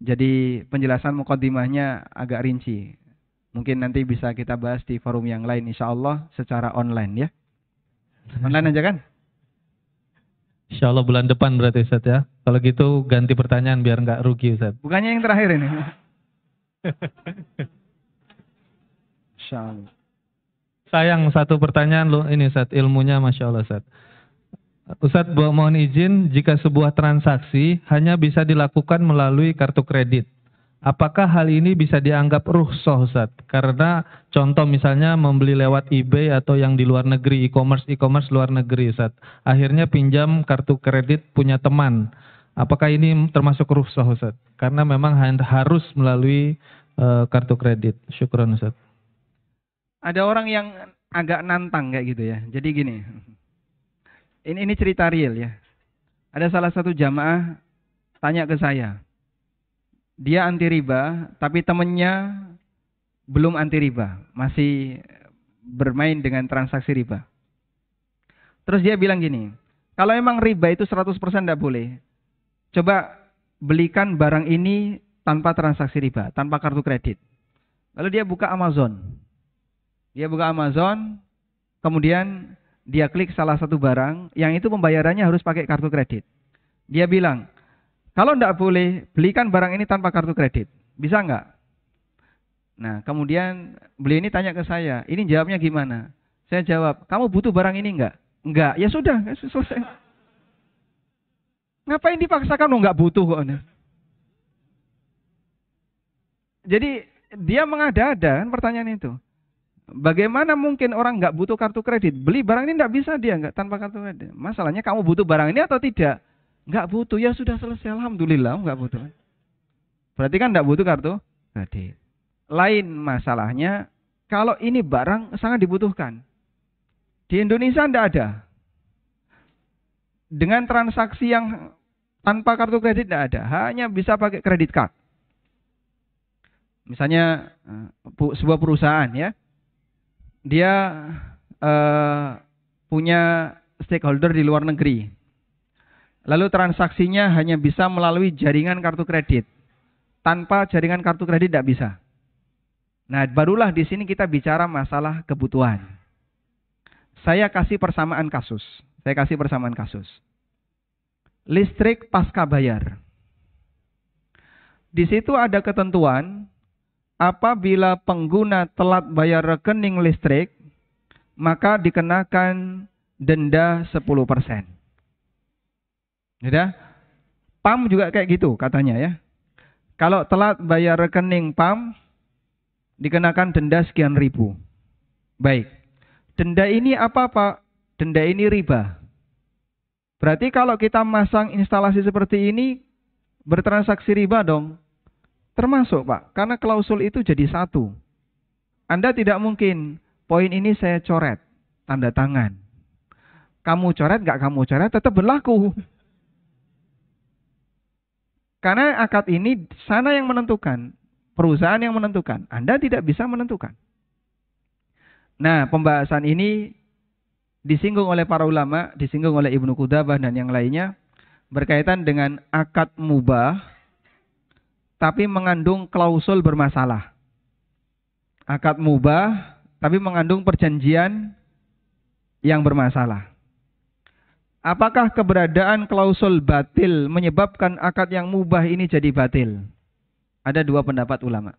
Jadi penjelasan mukaddimahnya agak rinci. Mungkin nanti bisa kita bahas di forum yang lain insya Allah secara online ya. Online aja kan? Insya Allah bulan depan berarti Ustaz ya. Kalau gitu ganti pertanyaan biar nggak rugi Ustaz. Bukannya yang terakhir ini. Insya Allah. Sayang satu pertanyaan lo ini Ustaz, ilmunya Masya Allah Ustaz. Ustaz mohon izin, jika sebuah transaksi hanya bisa dilakukan melalui kartu kredit, apakah hal ini bisa dianggap rukhsah Ustaz? Karena contoh misalnya membeli lewat eBay atau yang di luar negeri, e-commerce luar negeri Ustaz. Akhirnya pinjam kartu kredit punya teman. Apakah ini termasuk rukhsah Ustaz? Karena memang harus melalui kartu kredit. Syukran Ustaz. Ada orang yang agak nantang kayak gitu ya. Jadi gini. Ini cerita real ya. Ada salah satu jamaah tanya ke saya. Dia anti riba, tapi temennya belum anti riba. Masih bermain dengan transaksi riba. Terus dia bilang gini, kalau emang riba itu 100% tidak boleh, coba belikan barang ini tanpa transaksi riba, tanpa kartu kredit. Lalu dia buka Amazon. Kemudian dia klik salah satu barang, yang itu pembayarannya harus pakai kartu kredit. Dia bilang, kalau tidak boleh, belikan barang ini tanpa kartu kredit. Bisa nggak? Nah, kemudian beliau ini tanya ke saya, ini jawabnya gimana? Saya jawab, kamu butuh barang ini nggak? Enggak. Ya sudah, selesai. Ngapain dipaksakan? Nggak butuh kok. Jadi dia mengada-ada kan pertanyaan itu. Bagaimana mungkin orang nggak butuh kartu kredit? Beli barang ini nggak bisa dia nggak tanpa kartu kredit. Masalahnya kamu butuh barang ini atau tidak? Nggak butuh, ya sudah selesai. Alhamdulillah nggak butuh. Berarti kan nggak butuh kartu kredit. Lain masalahnya kalau ini barang sangat dibutuhkan. Di Indonesia nggak ada. Dengan transaksi yang tanpa kartu kredit nggak ada. Hanya bisa pakai kredit card. Misalnya sebuah perusahaan ya. Dia punya stakeholder di luar negeri. Lalu transaksinya hanya bisa melalui jaringan kartu kredit. Tanpa jaringan kartu kredit tidak bisa. Nah, barulah di sini kita bicara masalah kebutuhan. Saya kasih persamaan kasus. Listrik pasca bayar. Di situ ada ketentuan, apabila pengguna telat bayar rekening listrik, maka dikenakan denda 10%. Ya, PAM juga kayak gitu katanya ya. Kalau telat bayar rekening PAM, dikenakan denda sekian ribu. Baik. Denda ini apa Pak? Denda ini riba. Berarti kalau kita masang instalasi seperti ini, bertransaksi riba dong. Termasuk Pak, karena klausul itu jadi satu. Anda tidak mungkin, poin ini saya coret, tanda tangan. Kamu coret, nggak kamu coret, tetap berlaku. Karena akad ini sana yang menentukan, perusahaan yang menentukan. Anda tidak bisa menentukan. Nah, pembahasan ini disinggung oleh para ulama, disinggung oleh Ibnu Qudamah dan yang lainnya, berkaitan dengan akad mubah, tapi mengandung klausul bermasalah. Akad mubah, tapi mengandung perjanjian yang bermasalah. Apakah keberadaan klausul batil menyebabkan akad yang mubah ini jadi batil? Ada dua pendapat ulama.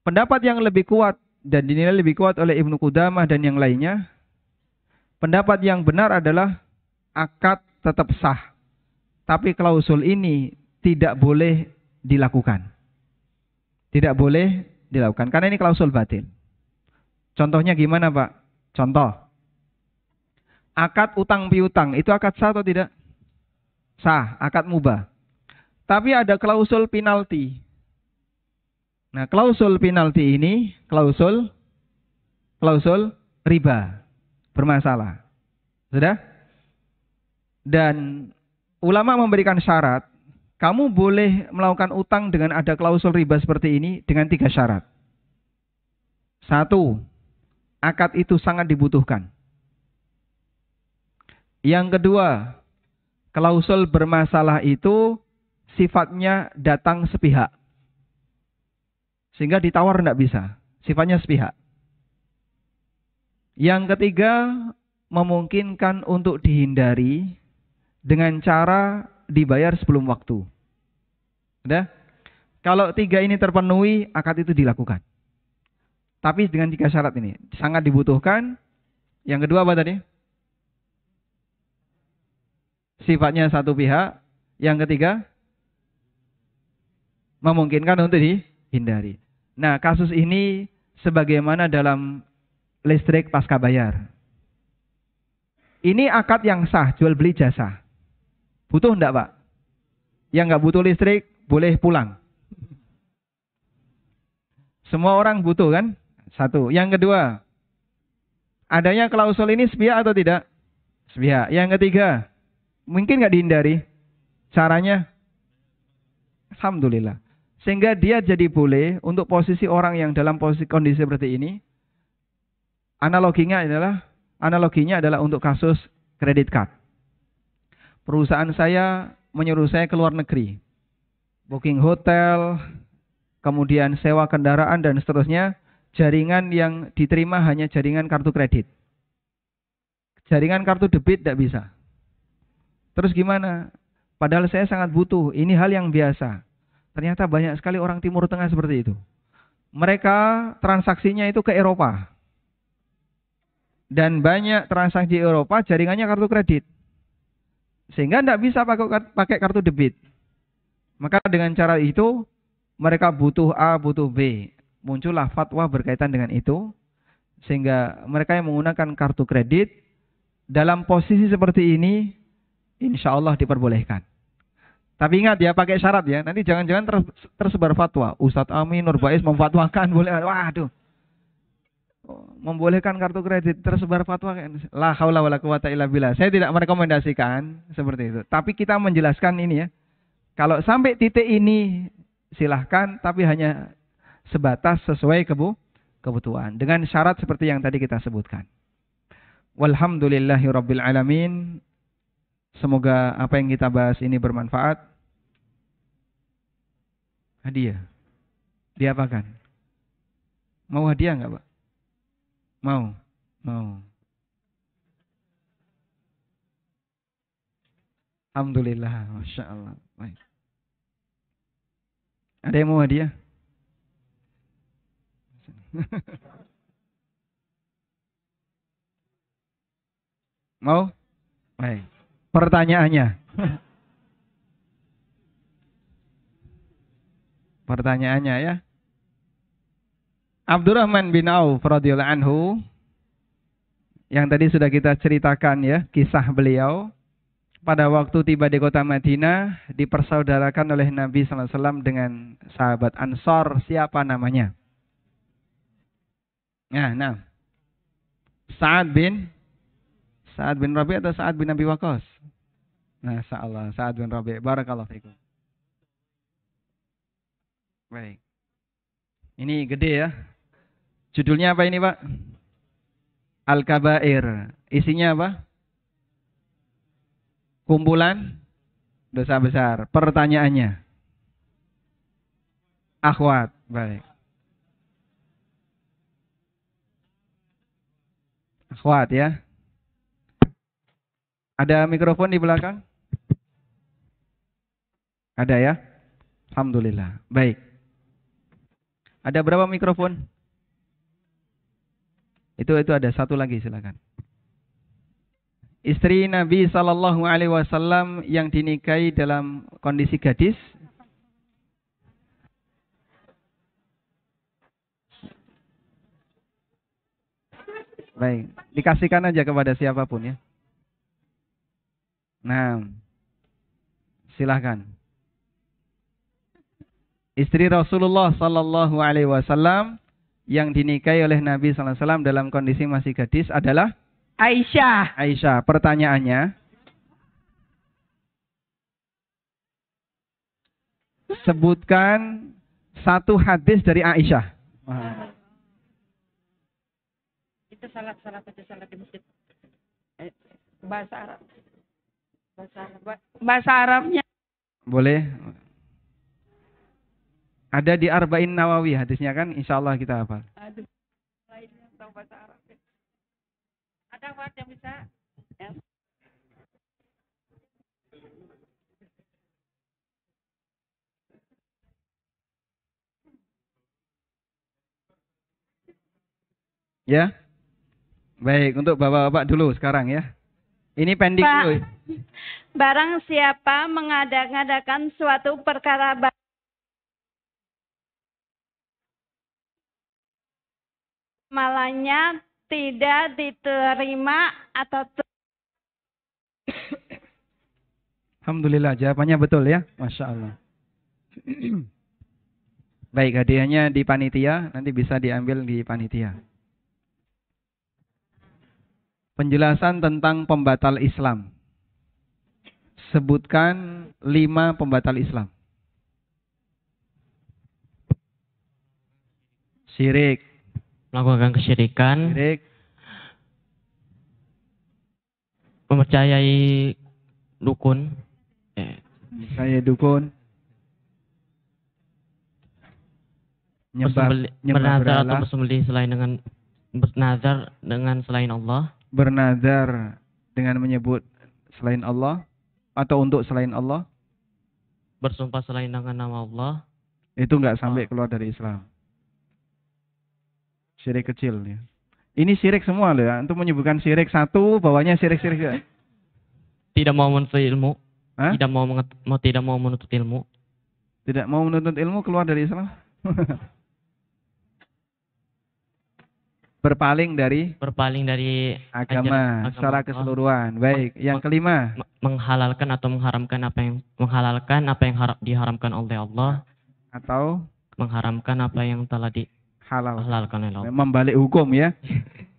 Pendapat yang lebih kuat dan dinilai lebih kuat oleh Ibnu Qudamah dan yang lainnya, pendapat yang benar adalah akad tetap sah, tapi klausul ini tidak boleh dilakukan. Tidak boleh dilakukan, karena ini klausul batil. Contohnya gimana Pak? Contoh, akad utang piutang, itu akad sah atau tidak? Sah, akad mubah. Tapi ada klausul penalti. Nah, klausul penalti ini, klausul riba, bermasalah. Sudah? Dan ulama memberikan syarat, kamu boleh melakukan utang dengan ada klausul riba seperti ini dengan 3 syarat. 1, akad itu sangat dibutuhkan. Yang kedua, klausul bermasalah itu sifatnya datang sepihak. Sehingga ditawar tidak bisa. Sifatnya sepihak. Yang ketiga, memungkinkan untuk dihindari dengan cara dibayar sebelum waktu. Sudah? Kalau tiga ini terpenuhi, akad itu dilakukan. Tapi dengan tiga syarat ini. Sangat dibutuhkan. Yang kedua apa tadi? Sifatnya satu pihak. Yang ketiga, memungkinkan untuk dihindari. Nah, kasus ini sebagaimana dalam listrik pasca bayar. Ini akad yang sah, jual beli jasa. Butuh enggak, Pak? Yang enggak butuh listrik, boleh pulang. Semua orang butuh kan? Satu. Yang kedua, adanya klausul ini sepihak atau tidak? Sepihak. Yang ketiga, mungkin enggak dihindari? Caranya? Alhamdulillah. Sehingga dia jadi boleh untuk posisi orang yang dalam posisi kondisi seperti ini. Analoginya adalah untuk kasus kredit card. Perusahaan saya menyuruh saya ke luar negeri. Booking hotel, kemudian sewa kendaraan dan seterusnya. Jaringan yang diterima hanya jaringan kartu kredit. Jaringan kartu debit tidak bisa. Terus gimana? Padahal saya sangat butuh. Ini hal yang biasa. Ternyata banyak sekali orang Timur Tengah seperti itu. Mereka transaksinya itu ke Eropa. Dan banyak transaksi Eropa jaringannya kartu kredit. Sehingga tidak bisa pakai kartu debit. Maka dengan cara itu, mereka butuh A, butuh B. Muncullah fatwa berkaitan dengan itu. Sehingga mereka yang menggunakan kartu kredit, dalam posisi seperti ini, insya Allah diperbolehkan. Tapi ingat ya, pakai syarat ya. Nanti jangan-jangan tersebar fatwa. Ustadz Amin, Nur Baiz memfatwakan. Boleh. Waduh. Membolehkan kartu kredit, tersebar fatwa. La haula wala quwata illa billah. Saya tidak merekomendasikan seperti itu. Tapi kita menjelaskan ini ya. Kalau sampai titik ini, silahkan. Tapi hanya sebatas sesuai kebutuhan. Dengan syarat seperti yang tadi kita sebutkan. Walhamdulillahirabbil alamin. Semoga apa yang kita bahas ini bermanfaat. Hadiah. Diapakan? Mau hadiah enggak, Pak? Mau. Alhamdulillah, Masya Allah. Baik. Ada yang mau hadiah? Mau? Baik. Pertanyaannya. Pertanyaannya ya. Abdurrahman bin Auf radhiyallahu anhu yang tadi sudah kita ceritakan ya, kisah beliau pada waktu tiba di kota Madinah dipersaudarakan oleh Nabi sallallahu alaihi wasallam dengan sahabat Ansor, siapa namanya? Nah. Sa'ad bin Rabi' atau Sa'ad bin Abi Waqqas? Masyaallah, Sa'ad bin Rabi'. Barakallahu fikum. Baik. Ini gede ya. Judulnya apa ini, Pak? Al-Kabair. Isinya apa? Kumpulan dosa besar. Pertanyaannya. Akhwat. Baik. Akhwat ya. Ada mikrofon di belakang? Ada ya? Alhamdulillah. Baik. Ada berapa mikrofon? Itu ada satu lagi, silakan. Istri Nabi sallallahu alaihi wasallam yang dinikahi dalam kondisi gadis. Baik, dikasihkan aja kepada siapapun ya. Nah, silahkan. Istri Rasulullah sallallahu alaihi wasallam yang dinikahi oleh Nabi sallallahu alaihi wasallam dalam kondisi masih gadis adalah Aisyah. Aisyah. Pertanyaannya, sebutkan satu hadis dari Aisyah. Itu salat di masjid. Bahasa Arab. Bahasa Arabnya. Boleh. Ada di Arba'in Nawawi hadisnya kan, insya Allah kita hafal. Aduh, lainnya tahu bahasa Arab. Ada Wat yang bisa? Ya. Ya, baik, untuk bapak-bapak dulu sekarang ya. Ini pending Pak, dulu. barang siapa mengadakan suatu perkara malahnya tidak diterima atau Alhamdulillah, jawabannya betul ya. Masya Allah. Baik, hadiahnya di panitia, nanti bisa diambil di panitia. Penjelasan tentang pembatal Islam. Sebutkan 5 pembatal Islam. Syirik. Melakukan kesyirikan, Syirik. mempercayai dukun, Saya dukun. bernazar atau berhala. bersembelih selain dengan bernazar dengan selain Allah, Bernazar dengan menyebut selain Allah. Atau untuk selain Allah. bersumpah selain dengan nama Allah, Itu nggak sampai keluar dari Islam. Syirik kecil ya. Ini syirik semua loh ya. Untuk menyebutkan syirik satu, bawahnya syirik-syirik. tidak mau menuntut ilmu, Hah? tidak mau menuntut ilmu, Tidak mau menuntut ilmu keluar dari Islam. Berpaling dari berpaling dari agama ajaran secara Allah, keseluruhan. Baik, yang kelima. menghalalkan atau mengharamkan apa yang diharamkan oleh Allah, Atau mengharamkan apa yang telah halal. dihalalkan oleh Allah. Membalik hukum ya.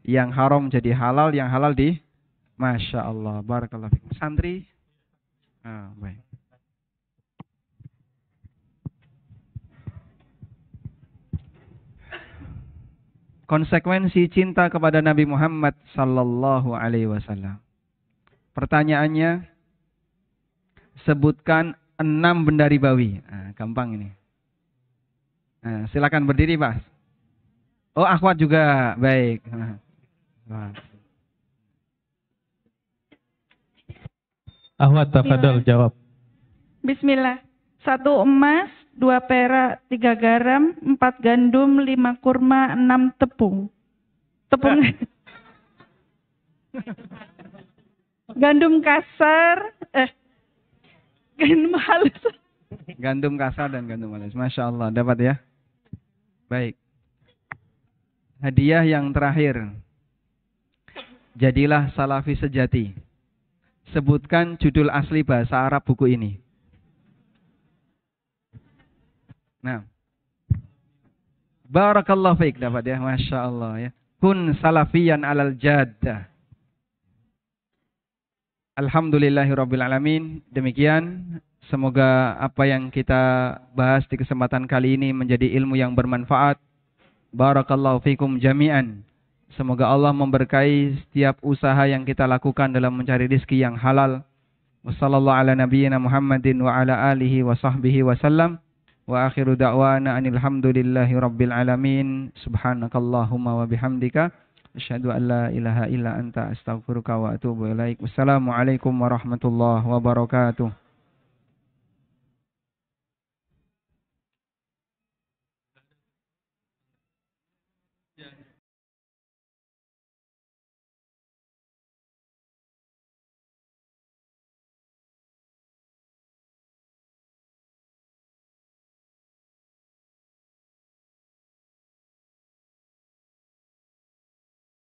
Yang haram jadi halal, yang halal di Masya Allah. Barakallahu fikum. Santri. Baik. Konsekuensi cinta kepada Nabi Muhammad sallallahu alaihi wasallam. Pertanyaannya, sebutkan 6 benda ribawi. Gampang ini. Silakan berdiri, Pak. Oh, akhwat juga. Baik. Ahwat tafadhol jawab. Bismillah. 1 emas, 2 perak, 3 garam, 4 gandum, 5 kurma, 6 tepung. Tepung. Gandum kasar, gandum halus. Gandum kasar dan gandum halus. Masya Allah, dapat ya. Baik. Hadiah yang terakhir. Jadilah salafi sejati. Sebutkan judul asli bahasa Arab buku ini. Nah. Barakallahu fiik, dapat ya. Masya Allah ya. Kun salafiyan alal jaddah. Alhamdulillahirabbil alamin. Demikian, semoga apa yang kita bahas di kesempatan kali ini menjadi ilmu yang bermanfaat. Barakallahu fikum jami'an. Semoga Allah memberkahi setiap usaha yang kita lakukan dalam mencari rezeki yang halal. Wassallallahu ala nabiyyina Muhammadin wa ala alihi wa sahbihi wa sallam. Wa akhiru da'wana anil hamdulillahi rabbil alamin. Subhanakallahumma wa bihamdika asyhadu an la ilaha illa anta astaghfiruka wa atubu ilaik. Wassalamualaikum warahmatullahi wabarakatuh.